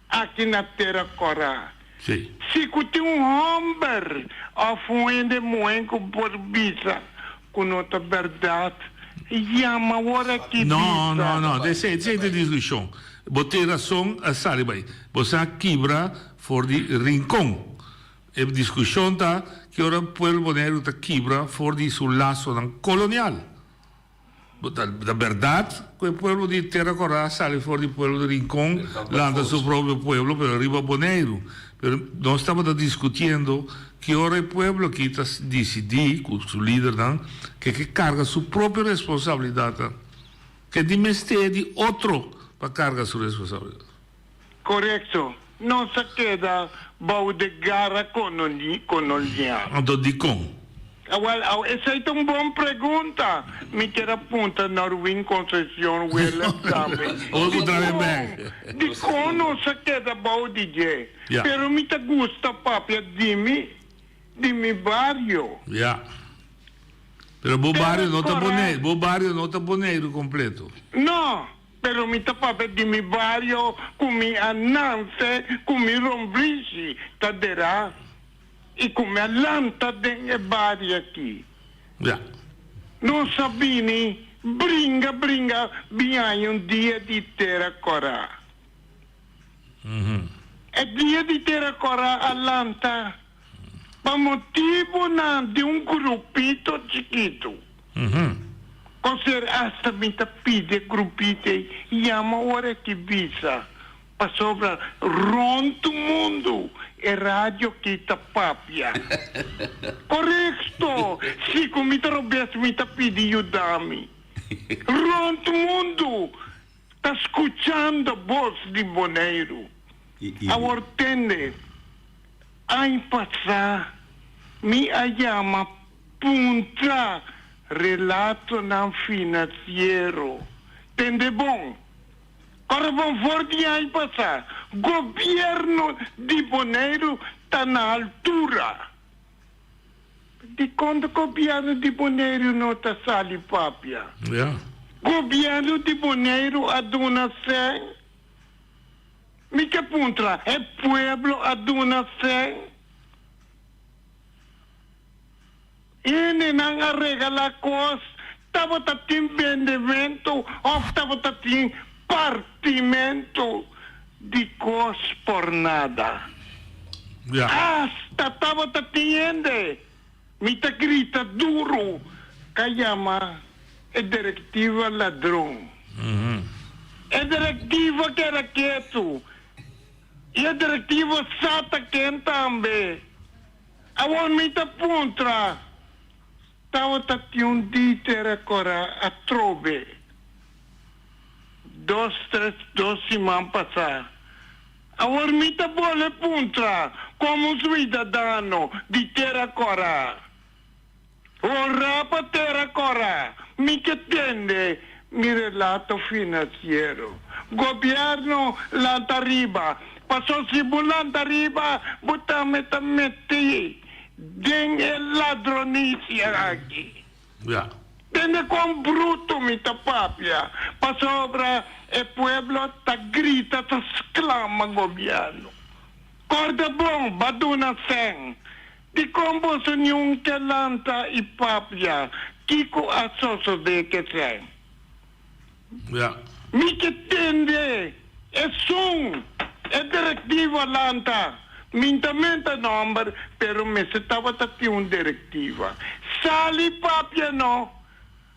S: aqui na terra cora
Q: sì
S: se cuti un hombre a fuende moenco por bisa con outra verdade chama ora que
Q: no sente discussão botei razão a sali vai você quebra for de rincón e discussão tá que ora pueblo Boneiro está quebra for de sul laço colonial da verdade que o pueblo de Terra Corá sale for de pueblo de Rincón landa su proprio pueblo pero arriba Boneiro pero nós estamos discutindo que ora o pueblo que está decidir com o líder que carga sua própria responsabilidade que de mestre de outro para carregar sua responsabilidade
S: correto não se queda bom de gara colonial.
Q: Então, de como?
S: Well, essa é uma boa pergunta. Me quer apontar na Ruim Conceição, também. De como não se queda bom DJ. Pero me te gusta, papi, de mi barrio.
Q: Pero o barrio não está bonito. O barrio não está bonito completo.
S: Não. Pero mi papel di mi barrio, con mi ananse, con mi rombrici, taderà, e con mi alanta del barrio aqui.
Q: Ja.
S: Non Sabini, bringa, binhai un dia di terracora. E dia di terracora all'anta, per motivo di un gruppito chiquito. Consider hasta minta pide gruppite, chiama ora che visa, pa sopra ronto mundo, e radio che tapapia. Corretto, sì, come te robes mi pide aiutami. Ronto mundo, sta ascoltando voz di Bonaire. A ortende, a impassa, mi chiama punta relato non finanziero. Tende bom. Ora bom forti a impassa. Governo di Bonaire sta na altura. Di quando governo di Bonaire non sta sali papia.
Q: Ja.
S: Governo di Bonaire ad una sen. Mica punta, è pueblo ad una sen. E non regala cos, stavo tatin vendimento, o stavo tatin partimento di cos por nada.
Q: Ja.
S: Stavo tatiende, mi ta grita duro, chiama è direttiva ladrone. È direttiva che era quieto, è direttiva sata che tambe. Avon mi ta puntra. Stavo tati un dite ancora a trove. 2, 3 settimane passate. Ora mi ta vuole punta, come svida danno di terra ancora. Ora pa terra ancora, mi che tende mi relato finanziario. Governo l'antariba, passò si l'antariba, buttame ta metti. Den è ladronizia aqui.
Q: Ja.
S: Tende con brutto mi tapapia. Pa sopra e pueblo ta grita, ta sclama governo. Corda bom, baduna sen. Di combo sognon che lanta i papia. Kiko assoso de che sei.
Q: Ja.
S: Mi che tende. E sun. E direttiva lanta. Mintamento number, pero me stava tati un direttiva. Sali papia no.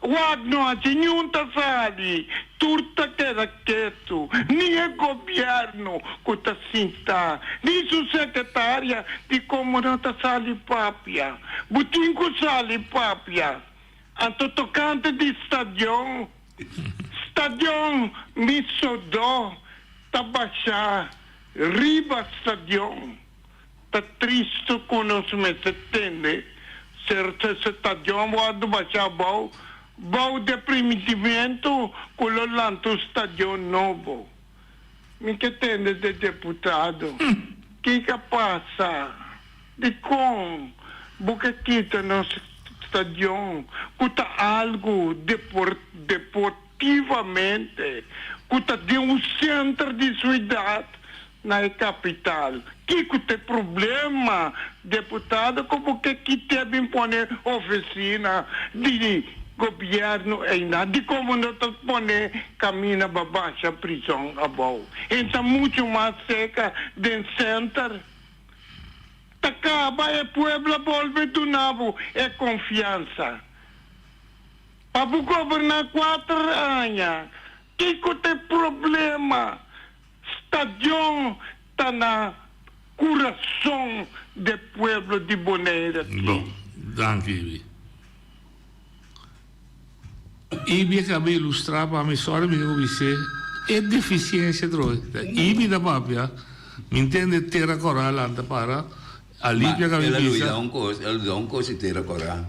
S: Wagno a cignunta sali. Turta che racchetto. Ni il governo che sinta. Ni su segretaria di comunità sali papia. Butinco sali papia. Anto toccante di stadion. Stadion mi sodò. Tabascià. Riba stadion. Tá triste quando me setende, certo stadion vado baixar bom depritimento con l'altro stadion novo. Mi che tende de deputado, che passa? Di con, bucachita no stadion, cuta algo deportivamente, cuta de un centro di ciudad, na capital. Que tem problema, deputado, como que teve poner oficina de governo ainda, de como não poner caminho para baixa prisão abau. Então, muito mais seca do centro. Acaba, é pueblo volve do novo, é confiança. Para governar 4 anos, que tem problema? Stadion está na coração do pueblo de Bonaire.
Q: Bom, danke Ibi. Ibi acabei de ilustrar para a minha história, me dizer, é deficiência droga. Ibi da papia, me entende terra coral anda para a Líbia que
D: ela
Q: visa.
D: ela dá um coisa terra coral.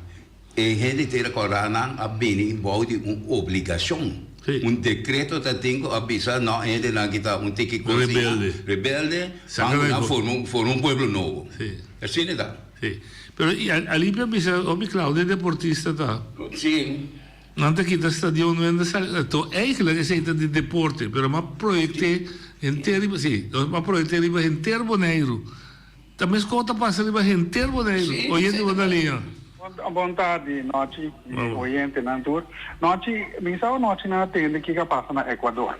D: E gente terra coral não há bem embora uma obrigação. Un decreto che tengo avvisato, no, gente non che un tecnico rebelde, for un pueblo nuovo.
Q: Sì.
D: E se ne dà.
Q: Sì. Però a Libia bisogna, obi Claudio, deportista da.
D: Sì.
Q: Non te chiede stadion, non è to eigenlijk is het de deporte, però ma proiecte interi, sì, ma proiecte intero Bonaire. Também escuta passa riba intero Bonaire. Oyendo Bonaire.
T: Boa tarde, noite, oyente na tour. Noite, mensal noite na tende que passa na Equador.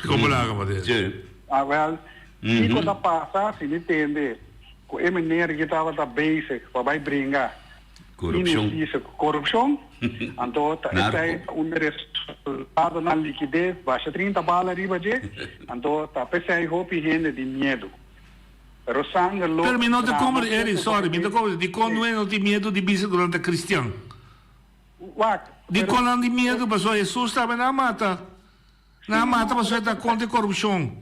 Q: Como lá, Gamadez?
T: Well, que coisa passa, se entende, com a maneira que estava da base, para vai brincar. Corrupção. Então, esse é resultado na liquidez, baixa 30 balas riba de. Então, tá pensando em roupa e renda de medo. Pero sangue louco.
Q: Terminou de comer, sorry, me dico di quando non ti miedo di bisa durante cristiano. Di quando non di miedo, perché Jesus stava na mata. Na mata, perché sta contro corruzione.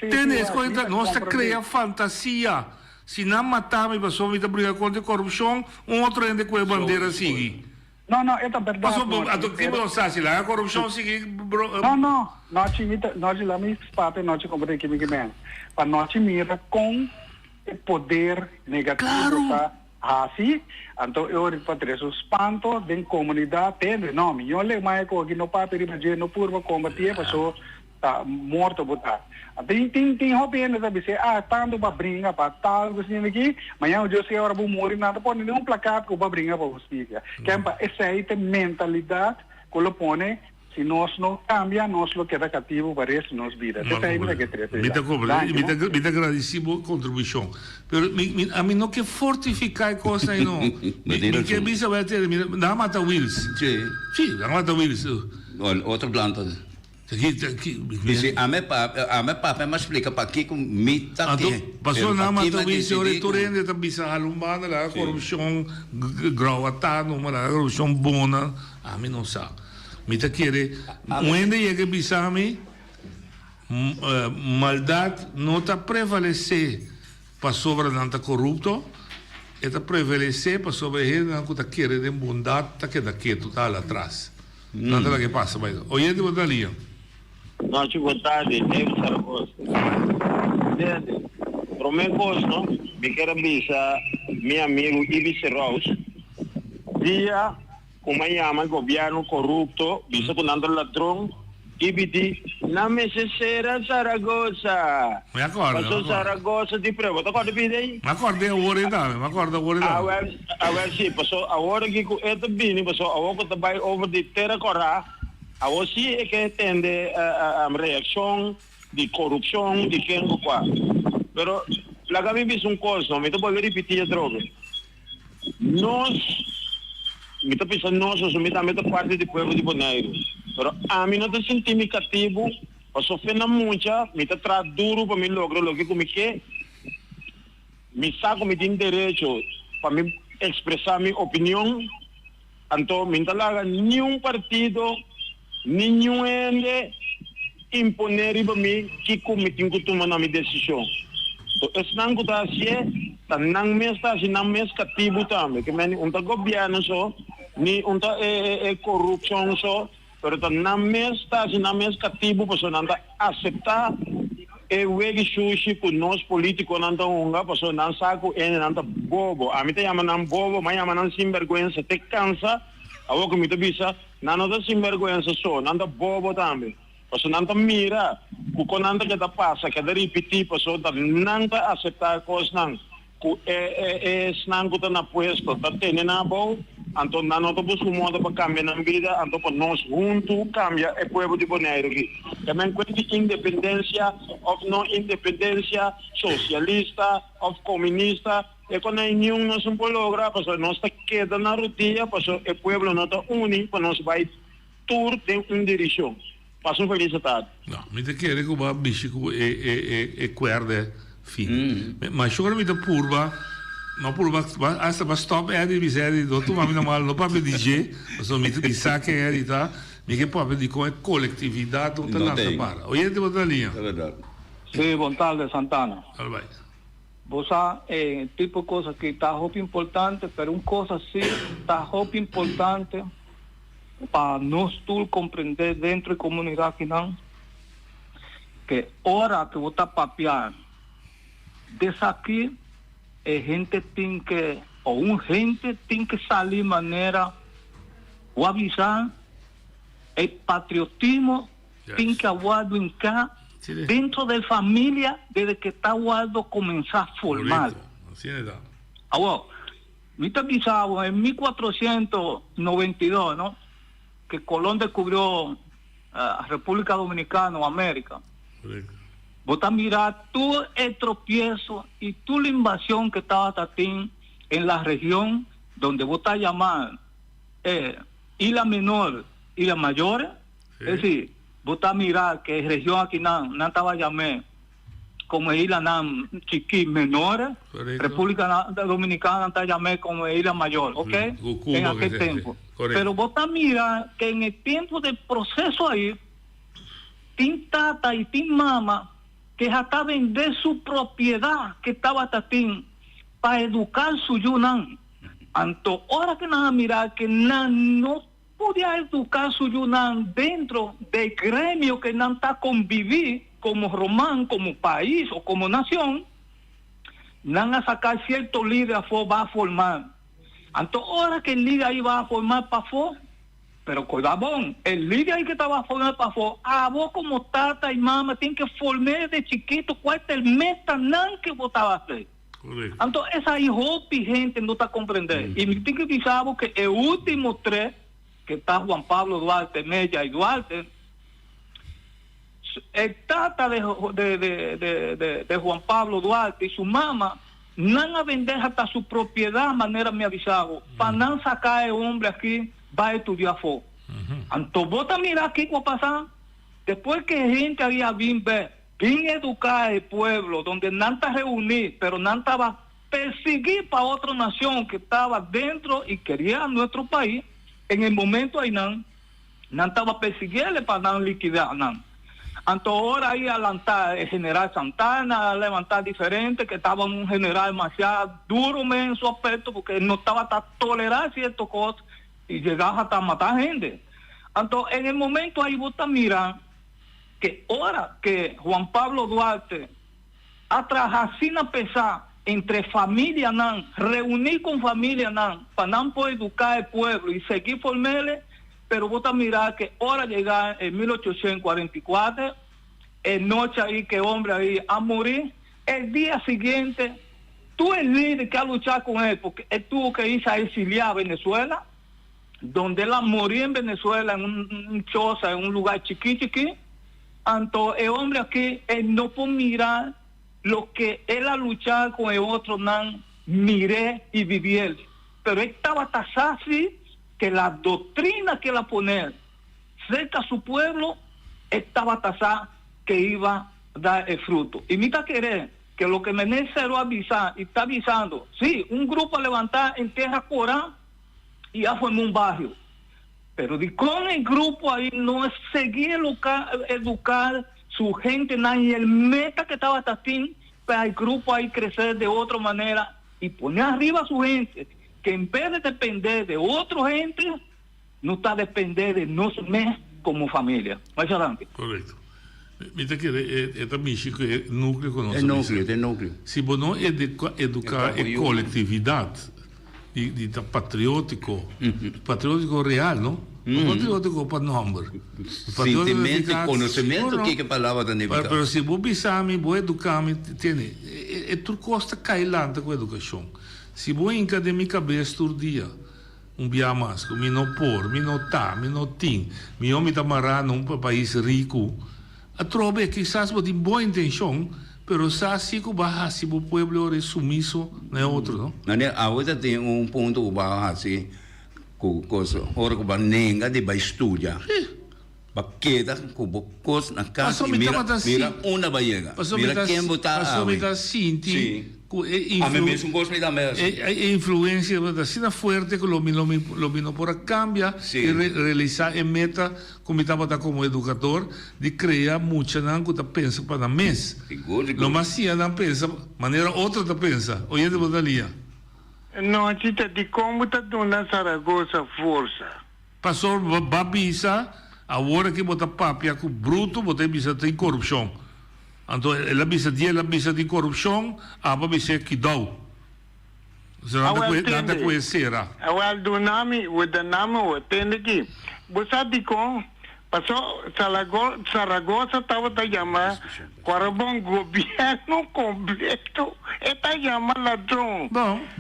Q: Tenés coisa, nossa cria fantasia. Se não matar, me passou a brigar contra a corrupção, outro ainda com a bandeira sigue.
T: Não, é verdade.
Q: Mas a que não sabe lá, a corrupção sigue.
T: Não. Nós lá me espata, nós comprei que me queimam. Para nós mira com o poder negativo tá assim. Então eu repatriei o espanto da comunidade, tende não, eu leio mais com aqui no papel de no purva combater, passou tá morto botar. Tem hobby ainda sabe se tanto para brincar para tal coisa aqui, mas eu sei agora vou morrer nada pode nenhum placado que para brincar para justiça. Que é essa aí tem mentalidade que lo pone se nós não cambia nós lo queda cativo para isso nos vida. Essa aí é que trata.
Q: Me agradecemos a contribuição. Pero a mim não quer fortificar coisa aí não. Me quer bisa vai ter, dá mata Wills. Sim, dá mata Wills.
D: Outra planta. A me papa me explica para que com mita que
Q: passou na mata Wills o retorno da bisa alumbada lá corrupção grauatado, uma corrupção bona, a mim não sabe. Mita querer, onde é que bisami maldade não está prevalecer para sobre nanta corrupto, está prevalecer para sobre ele não está querer de bondade, está que daqui total atrás. Não é que passa mais. Oye de botalia.
U: Noite boa tarde, David Saragossa. Pro meu gosto, me quero bisa meu amigo Ibis Rose. Dia como chama governo corrupto, visto com andando ladrão, e pedi na necessária Saragossa.
Q: Me acordo.
U: Passou Saragossa de prova, tu acorda bem?
Q: Me acordei agora ainda, me acordo agora ainda.
U: Agora sim, passou agora que com este bem, passou agora que vai over de terra corra, agora sim é que entende a reação de corrupção de quem o qual. Pero lá que me visto coisa, me tu pode repetir a droga. Nós me está pensando nós, me está parte do povo de Bonaire. Pero a mim não está sentindo cativo, passou fena muita, me está trazendo duro para me lograr o que como que me saco me tem direito para me expressar minha opinião. Então me está lá nenhum partido, nenhum ende imponer para mim que como tenho que tomar na minha decisão. Então esse não está assim. Não me está assim, não me cativo também, que me um governo só, nem um corrupção só, mas não me está assim, não me cativo, porque não aceitar o que sushi com nós políticos não estão porque não saco não está bobo, a mim te chama não bobo, mas chama não sinvergüenza, te cansa, a o que me te bisa, não está sinvergüenza só, não está bobo também. Porque não está mira, porque não está que está passa, que está repetir, porque não está aceitar coisas não. Senang ko na puesto, tatene na bom, então não tô buscando modo para cambiar na vida, então para nós juntos cambia o povo de Bonaire aqui. Também com independência ou não independência, socialista ou comunista, e quando nenhum nós não pode lograr, porque nós está queda na rotina, porque o povo não está unido, para nós vai tour de uma direção. Passa feliz tarde.
Q: Não, me te quer que o bicho é cuerda. Ma sicuramente purba hasta ba stop è di miseria tu ma meno male non proprio DJ so mi ti sa che è realtà mi che proprio di come collettività tutta l'altra parte oyente botalia
T: sì buon tarde Santana
Q: vai
T: Bosa è tipo cosa che sta molto importante per un cosa sì sta molto importante para nós tudo compreender dentro da comunidade que ora que vou papiar desse aqui a gente tem que gente tem que sair maneira o avisar o patriotismo tem que aguardar em cá dentro da família desde que está aguardando começar a formar agora
C: Mita Bisao, en 1492, ¿no? Que Colón descubrió República Dominicana o América. Vos a mirar tú el tropiezo y tú la invasión que estaba Tatín en la región donde vos estás llamando Isla Menor y la Mayor. Es decir, vos a mirar que región aquí no estaba llamé como Isla Chiquí Menor, República Dominicana está llamé como Isla Mayor, ¿ok? En aquel tiempo. Pero vos a mirar que en el tiempo del proceso ahí, Tin Tata y Tin Mama, que hasta vender su propiedad que estaba Tatín para educar su Yunnan. Anto, ahora que nada mirar que no podía educar su Yunnan dentro del gremio que no está convivir como Román, como país o como nación, van a sacar cierto líder va a formar. Anto, ahora que el líder ahí va a formar para pero cuidado, el líder ahí que estaba a formar para a vos como tata y mamá tienen que formar de chiquito cuál es el metanan que vos estabas a hacer. Entonces, esa hijo gente no está comprender. Y me tengo que decir que el último tres, que está Juan Pablo Duarte, Mella y Duarte, el tata de Juan Pablo Duarte y su mamá, no a vender hasta su propiedad, manera me avisaba, para no sacar el hombre aquí, va a estudiar fo. Entonces, vos te mirás aquí va a pasar, después que gente había bien educar el pueblo, donde no estaba reunir, pero no estaba perseguir para otra nación que estaba dentro y quería nuestro país, en el momento ahí no estaba persiguiendo para no liquidar, no. Entonces ahora ahí adelantar el general Santana, a levantar diferente, que estaba un general demasiado duro en su aspecto, porque no estaba hasta tolerar ciertas cosas y llegaba hasta matar gente. Entonces en el momento ahí vos te miras que ahora que Juan Pablo Duarte ha trabajado sin pesar entre familia reunir con familia para no poder educar el pueblo y seguir formarle. Pero vos te mirar que ahora llegar en 1844, en noche ahí que hombre ahí a morir, el día siguiente, tú el líder que ha luchado con él, porque él tuvo que irse a exiliar a Venezuela, donde él morir en Venezuela, en un choza, en un lugar chiqui. Entonces el hombre aquí, él no puede mirar lo que él ha luchado con el otro, miré y viví él. Pero él estaba tasado así, que la doctrina que la poner cerca a su pueblo estaba tasada que iba a dar el fruto. Y mira querer que lo que Menéndez se lo avisa y está avisando, sí, un grupo a levantar en tierra Corán y ya formó un barrio. Pero con el grupo ahí no es seguir educar su gente, y el meta que estaba Tatín para el grupo ahí crecer de otra manera y poner arriba a su gente, que en vez de depender de otra gente, no está a depender de nosotros como familia. Más adelante.
Q: Correcto. Mira que esta México es núcleo con
D: nosotros. É núcleo.
Q: Se você não educar a coletividade de patriótico, patriótico real, não? Patriótico para número.
D: Sentimento e conhecimento, que é a palavra da
Q: negociação. Mas se você pensar, você educar-me, é tudo costa cair lá com a educação. Se você encadeia minha cabeça todo dia, dia mais, me não pôr, me não tá, me não tem, me homem está marrando num país rico, a troca é que quizás você tem boa intenção, pero sabe que vai se o povo é sumiso não é outro, não?
D: Agora tem ponto que vai assim, coisa, hora que vai nenga de vai estudar. Queda com coisa na casa e mira uma vai chegar. Mira quem botar a
Q: a influencia así fuerte que lo vino por cambia y realizar en meta como estaba como educador de crear mucha nanco ta pensa para mes lo más si dan pensa manera otra ta pensa oye de botalia
S: no chita di como ta dona Zaragoza forza
Q: pasó va visa ahora que bota papia con bruto bota visa tem corrupção. Então, ela bisa de corrupção, a bisa que dá. Você não está conhecendo.
S: Well, do nome, o nome, o tende aqui. Você diz Pasó Zaragoza estaba te llama para un gobierno completo está llama ladrón.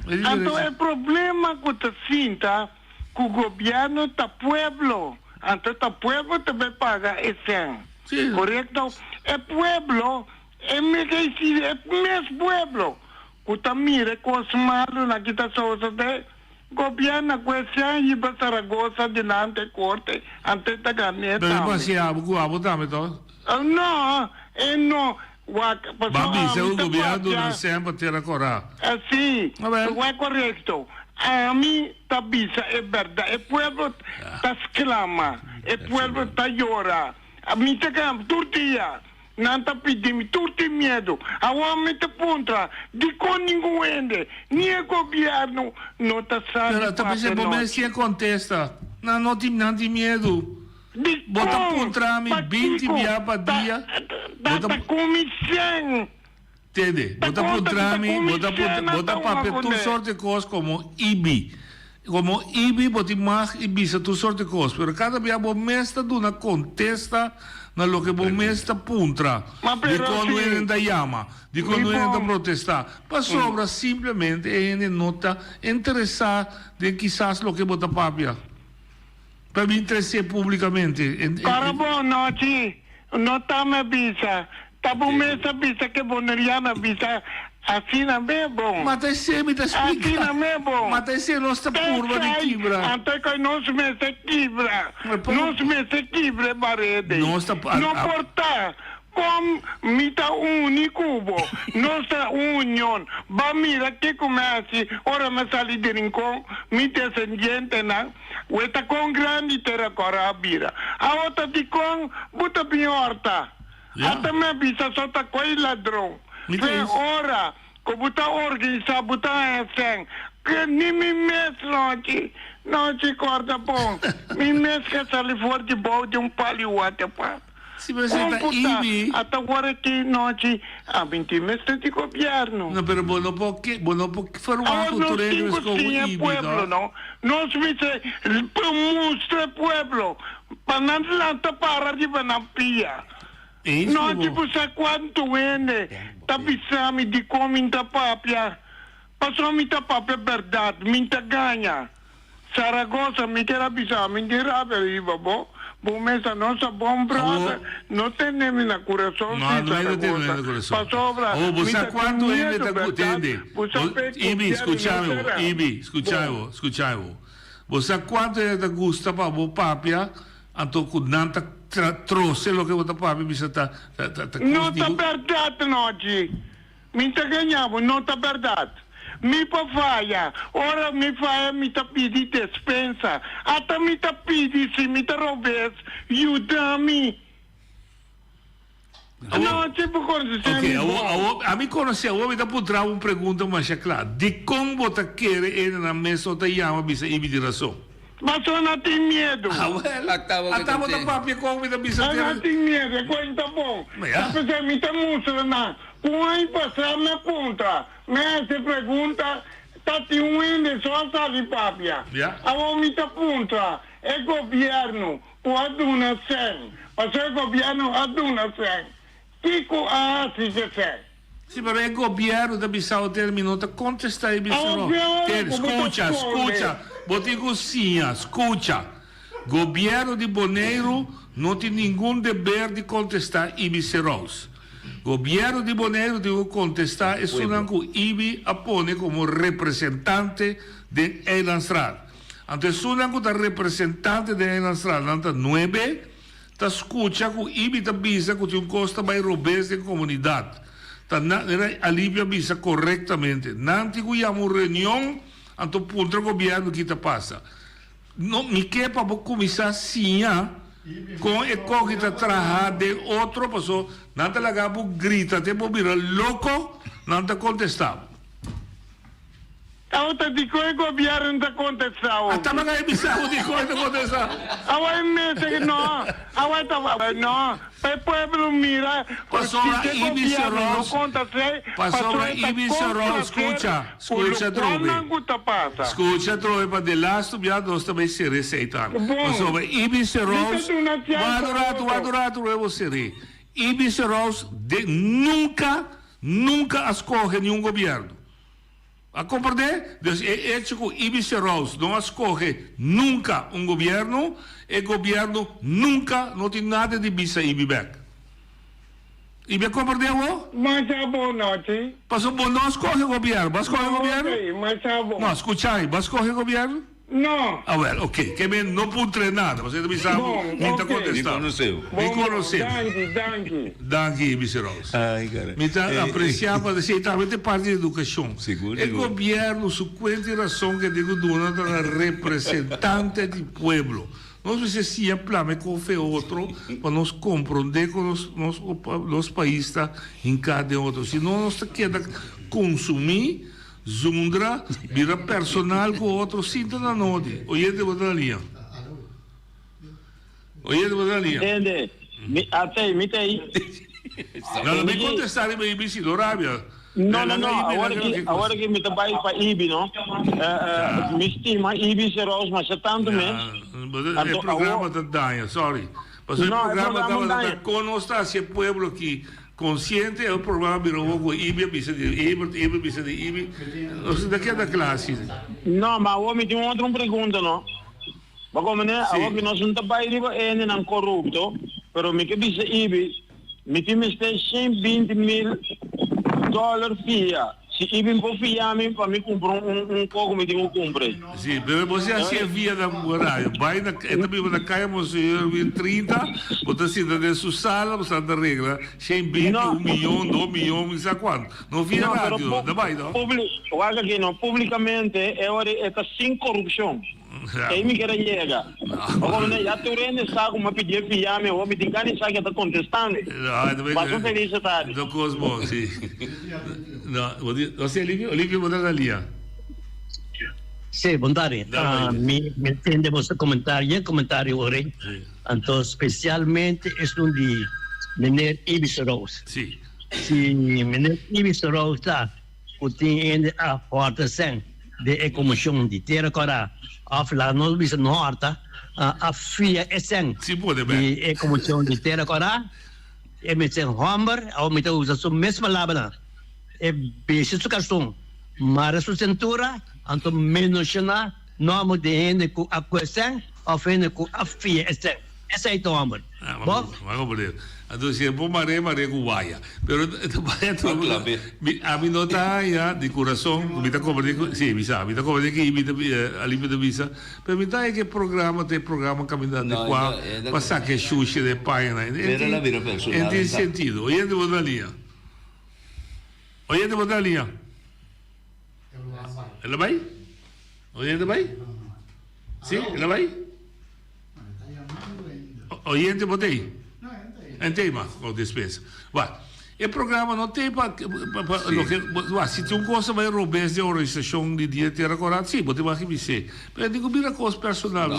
S: Entonces el problema con esta cinta que el gobierno está pueblo. Entonces este pueblo también paga ese. Sí. ¿Correcto? El pueblo es mi pueblo. Usted mire cosas malas aquí está cosas de gobierno cuestión y para Zaragoza delante corte antes de ganar.
Q: Pero passiamo dame todo.
S: No, no.
Q: Babi, se o gobierno non sempre te raccora.
S: Sì, è corretto. A mí tabisa es verdad. El pueblo está exclama, el pueblo está llora. A mí te cam turtia. Nanta pidimi tutti miedo. Awami te punta. Di con ninguém. Ni el gobierno no te sabe.
Q: Pero também bom se contesta. Não tem medo. Bota contra mim 20 via para dia.
S: Bota comissão.
Q: Entende? Bota contra mim, bota papel tu sorte de coisas como IBI. Como IBI, bota mais IBI, tu sorte de coisas. Pero cada vez bom mesta duna contesta na lo que bom mesta puntra. De quando ele ainda chama, de quando ele ainda protestar. Para sobra simplesmente ele não está interessado em quizás lo que bota papia. Para me interessar publicamente.
S: Cara bom, não tá me avisa. Tá bom mesta avisa que boneriana avisa. Assim não é bom.
Q: Mas tem sempre te explica.
S: Assim não é bom.
Q: Mas tem sempre nossa curva de quibra.
S: Até que não se mete quibra. Não se mete quibra, parede. Não porta. Como mita unicubo. Nossa união. Ba mira que comece. Ora me sali de rincón. Mita gente na. Ueta com grande terra corabira. A outra de com buta piorta. Até me avisa só tá coi ladrão. Vem ora, como tá organizado, buta assim, que nem me mexe não te corta bom. Me mexe que sali fora de boa de palio até pá.
Q: Se você tá IBI,
S: até agora que noite, a 20 meses de governo.
Q: Não, pero bueno porque foram uma cultura eles como IBI,
S: não? Nós me mostra pueblo, para não lançar para de banapia. Não, tipo, sabe quanto vende? Tá pisando de como minta papia. Passou minta papia, verdade, minta ganha. Zaragoza, me quer pisar, me dirá, veriba, bom? Bom, mesa, nossa bom brother, não tem nem na coração.
Q: Não é de ter no coração.
S: Passou, brother.
Q: Você quanto ele tá entende? Ibi, escuchai-o. Você quanto ele tá gusta para o papia, então com nanta trouxe lo que você papi bisa tá
S: não tá verdade noite me tá ganhamos não tá verdade me pa faia ora me faia me tá pedi dispensa até me tá pedi se me tá roubes ajuda-me não tipo
Q: ok a mim conhece o me tá putra uma pergunta mas é claro de como você quer ele na mesa tá chama bisa ibi de razão.
S: Mas eu não tenho medo.
Q: Até o papi como me dá bisa.
S: Eu não tenho medo, é coisa tá bom. Apesar de me ter música na, como passar na ponta, me se pergunta, tá te uende só sabe papi. A me tá ponta, é governo, o aduna sem, mas é governo aduna sem. Kiko se sei.
Q: Sì, però il governo da Bissau terminato contesta i Bissau. Scusa, botico sia, scusa. Governo di Bonaire non ha nessun deber di contestare i Bissau. Governo di Bonaire deve contestare e sono anche Ibi appone come rappresentante di Elanstrad. Anche sono anche da rappresentante di Elanstrad, anche 9, ta scusa che Ibi ta bisa che un costa mai robes di comunità. Alivia bisa correttamente. Nanti cuiamo un reunion, anto punto governo che ta passa. No, mi che pa commissar sia con e co che ta traha de outro passo, nanta la gabu grita te bobira loco, nanta contestava.
S: Auta di coi governo da contestato.
Q: Até magari mi sa di coi da contestato.
S: Awai mese no. Awai tava no. Per pueblo mira.
Q: Passora Ibis Rose. Passora Ibis Rose. Scusa trovi. Scusa trovi per del lasto biado sta mai serie seitan. Passora Ibis Rose. Guardato devo serie. Ibis Rose nunca escorre nenhum governo. A compreender? Dus o Ibis Rose não escorre nunca governo e governo nunca não tem nada de bisa Ibibek. Ibe compreendeu?
S: Mas é bom noite.
Q: Passou bom, não escorre governo. Mas escorre governo?
S: Mas é bom.
Q: Não, escuta aí, mas escorre governo?
S: Não.
Q: Ah, well, ok. Que bem, não pude treinar. Você não sabe o que contestar. Me conheceu. Danke, Ibis Rose.
D: Ai, cara.
Q: Me apreciava aceitamente parte da educação.
D: Seguro.
Q: O governo, su questa razão que digo, dona da representante do povo. Nós precisamos sempre com o outro para nos compreender com os países em cada outro. Senão nós queda consumir Zundra vira personal com outro sinta na nodi. Oye de botalia.
U: Entende? Até me tem.
Q: Não me contestar em Ibis do Arábia.
U: Não. Agora que me trabalho para Ibi, não? Me estima Ibis Rose, mas é tanto mesmo.
Q: É programa da Danha, sorry. Mas o programa da conostar esse povo aqui. Consciente é o programa virou com Ibi, bisa de Ibi. Você daqui é da classe.
U: Não, mas eu me tenho outra pergunta, não? Mas como né, agora que nós não trabalhamos não corrupto, pero me que bisa Ibi, me tem mais de $120 mil fia. Se Ibi for fiar-me para me comprar coco, me tenho que comprar.
Q: Sim, mas você assim via da moraia. Vai na caia, você 30, você assim da sua sala, você da regra, 120, 1 milhão, 2 milhões, não sei quanto. Não via rádio, não vai, não?
U: Olha aqui, não, publicamente é sem corrupção. Aí me quer chegar. Agora, já tu rende sabe como pedir fiar-me, ou me tem que sabe que está contestando. Mas eu feliz está.
Q: Não cosmo, sim. Não, você Olívio Modalia.
E: Sim, bom tarde. Me entende você comentário ore. Então, especialmente é de Menor Ibis Rose.
Q: Sim.
E: Se Menor Ibis Rose está, o tem a porta sem de comissão de terra cora of la non bisa norta a fia esen de comissão de terra cora e me sen homber ou me usa su mesma labana e beijo su cartão mas su cintura anto menosna nome de ende com a coisa of ende com a fia esen essa é o homem
Q: vamos ver então se bom mare guaia pero a mim não tá já de coração me tá cobrando sim me tá cobrando que me alívio de visa pero me tá que programa caminhando de qua passar que xuxa de página en esse sentido oye de botalia ela vai oye de vai sim ela vai oye de botei em tema com despesa. O programa não tem para se tem coisa vai roubar de organização de dia ter agora sim, pode mais que ser. Mas digo vira coisa personal,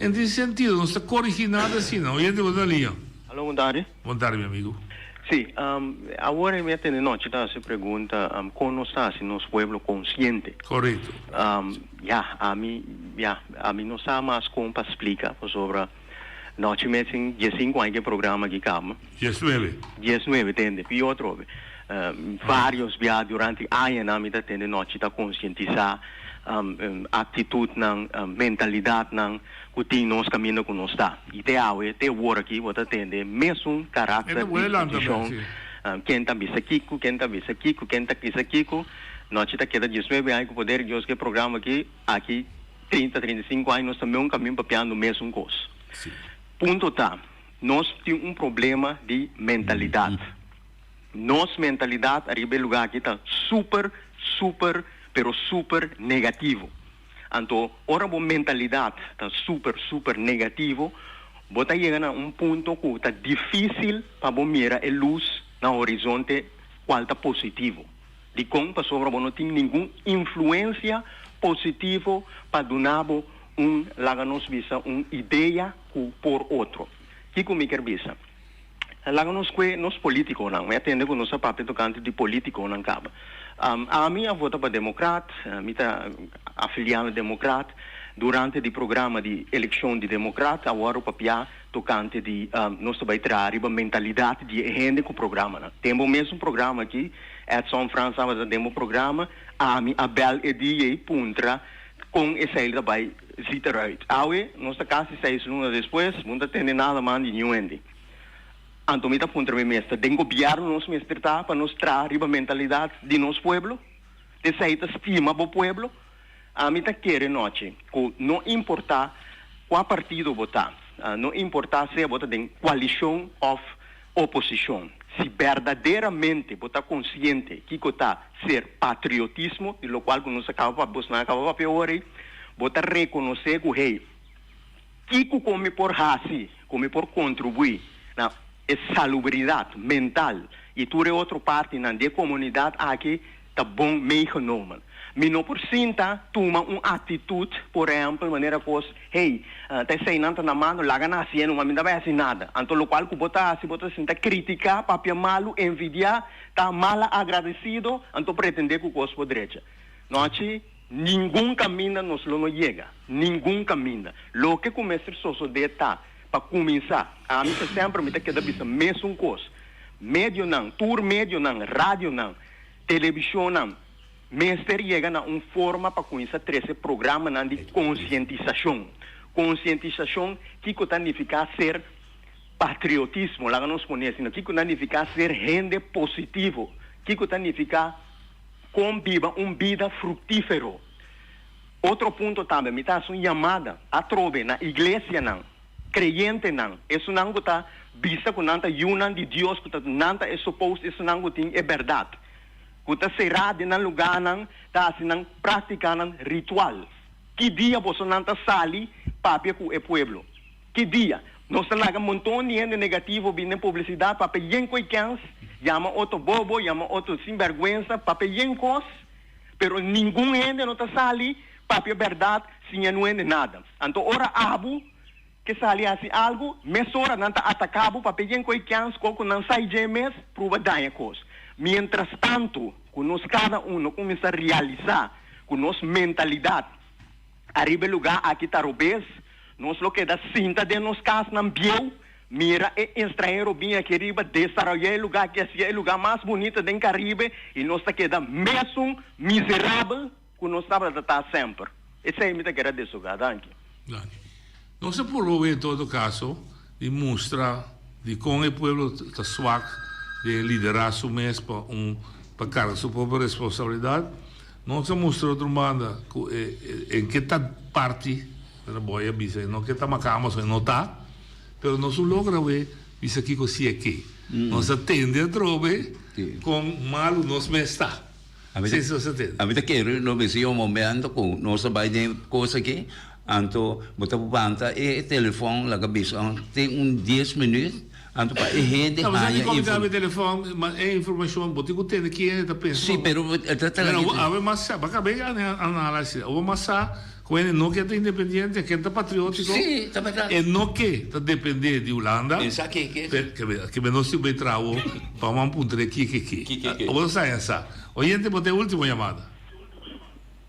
Q: em esse sentido não está corrigindo assim, não. E de botalia.
V: Alô, bom tarde.
Q: Bom tarde, meu amigo.
V: Sim, agora me atende noite tá se pergunta como está se nos pueblo consciente.
Q: Correto.
V: A mim não sabe mais como para explicar sobre nós tivemos 15 anos de programa que cama. 19, entende? E outro, vários viagens durante anos, nós está conscientizar atitude, mentalidade, que tem nos caminho que nós está. E até agora aqui, você atende mesmo caráter de instituição. Quem está vista Kiko, quem está vista Kiko, nós está queda 19 anos com poder de que programa aqui 30, 35 anos, nós também caminho para piano mesmo coisa. Ponto tá, nós temos problema de mentalidade. Nossa mentalidade arriba em lugar que está super negativo. Então, ora a mentalidade está super negativo, bota chegando a ponto que está difícil para mirar a luz no horizonte qual está positivo. De como para sobre não tem nenhuma influência positiva para donar laga nos visa uma ideia por outro. Que como quer visa? Laga nos políticos não, me atende com nossa papel tocante de político não acaba. A minha vota para democrata, a minha afiliada a democrata, durante o programa de eleição de democrata, agora o papel tocante de nós vai trazer a mentalidade de gente com o programa. Temos o mesmo programa aqui, Edson França, mas temos o programa, a Bel Edie Puntra, com essa ilha vai zitar uit. Aue, nossa casa 6 lunas depois, não tem nada mais de nenhum ende. Então, me puntra me mestre, den governo nos mestre para nos trazer a mentalidade de nosso pueblo, de sair estima do pueblo. A mim quer noite, que não importa qual partido votar, não importa se vota em coalição ou oposição. Se verdadeiramente votar consciente que está ser patriotismo, de lo qual nos acaba para pior, votar reconhecer que hey, que come por hasi, come por contribuir na salubridade mental e toda outra parte na comunidade aqui tá bom meegenomen. Não por sinta toma uma atitude, por exemplo, de maneira que, hey, tá saindo na mão, lá na assim, não me dá assim nada. Então, o qual que bota sinta criticar, papel malo, envidiar, tá mal agradecido, então pretender que o coisa poderia. Noite, nenhum caminho nos não chega, nenhum caminho. Lo que começa a suceder para começar, a mim sempre me queda bisa mesmo coisa. Médio não, tour médio não, rádio não, televisão não. Mestre chega na uma forma para conhecer esse programa de conscientização. Conscientização que significa ser patriotismo, lá nos conhecemos, que significa ser gente positivo, que significa conviver uma vida frutífera. Outro ponto também, me está uma chamada a trover na igreja não, crente não, isso não está vista com nanta união de Deus, que nanta é suposto, isso não tem é verdade. Kuta será de nan lugar nan ta assim nan prática nan ritual. Que dia você não tá sali papia com o pueblo? Que dia? Nós lá um montão de gente negativo vindo publicidade papia yenco cans, chama outro bobo, chama outro sinvergüenza, papia yencos, pero nenhum gente não tá sali papia verdade, sem não é nada. Então ora abu que sali assim algo, mesora não tá atacado papia yenco cans, coco não sai de mes, prova daia coisa. Mientras tanto, que nós cada um começa a realizar com nossa mentalidade, arriba o lugar aqui está obês, nós lo que dá cinta de nos casas não biel, mira é estrangeiro bem aqui arriba, desarrollar o lugar que é o lugar mais bonito do Caribe, e nós está queda mesmo miserável, que nós estamos a estar sempre. Esse é o que era desse lugar, danke.
Q: Não se por em todo caso, de mostrar de como o povo está suave, de liderar su mês para carregar sua própria responsabilidade. Não se mostrou outra banda em que está parte da boia, não que está macamos, não está, mas não se logra ver, isso aqui que se é que. Não se atende a trobe com mal nos mês está. A
D: vida que não me sigo um momento com nossa baile coisa aqui, então, botar banda e telefone, lá que tem 10 minutos. Anto pa gente
Q: haya informação telefone, mas é informação botigo tem que é da pessoa.
D: Sim, pero
Q: ave massa, acabei análise. O massa com ele não que é independente, que é patriótico.
D: Sim, tá verdade.
Q: E não que tá depender de Holanda.
D: Exato
Q: que não se bem trago para um ponto que. Ou sai essa. Oyente, botei última chamada.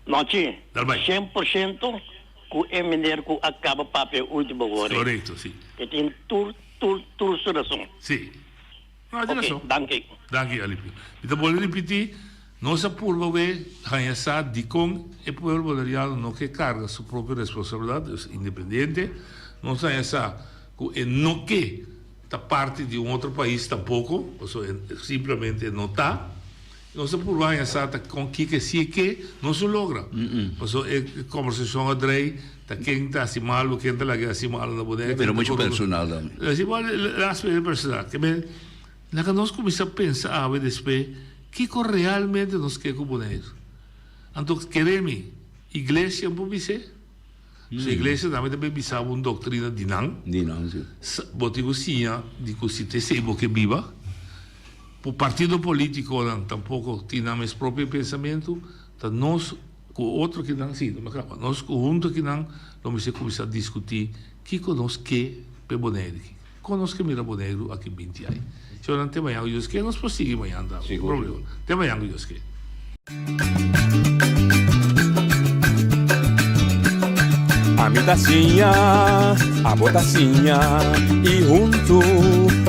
B: Noite. 100% com o mineiro que acaba papel último agora.
Q: Correto, sim.
B: Que tem tudo solução.
Q: Sim. Okay,
B: danke,
Q: Alipio. Então, vou repetir, nossa curva é a de como o povo boleriano não que carga sua própria responsabilidade, independente, não é essa, não que está parte de outro país tampouco, simplesmente não está. Nossa curva é essa, com que se que não se logra. A conversação a Drey, quem está assim mal, quem está lá assim mal na boneca.
D: Pero muito personal também.
Q: Assim, aspecto personal. Que me, lá que nós começamos a pensar a ver depois, que realmente nós queremos com boneco. Então, queremos igreja para você. A igreja também bisava uma doutrina de não.
D: De não, sim.
Q: Botigo sim, de que se te sebo que viva. o partido político tampouco tinha esse próprio pensamento, então nós com outro que não sim, nós junto que não vamos começar a discutir que conosco que Boneiro, conosco que mira Boneiro aqui 20 anos. Se eu não tem amanhã os que nós prosseguimos amanhã, não problema. Tem amanhã os que.
P: A mi tacinha, a botacinha e junto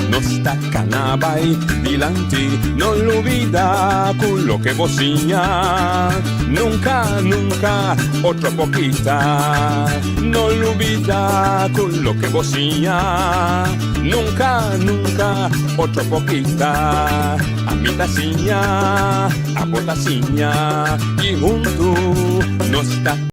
P: nos tacanabay dilante, no olvida con lo que vocinha, nunca, nunca, otra poquita, no olvida con lo que vocinha, nunca, nunca, otra poquita, a mi tacinha, a botacinha y junto nos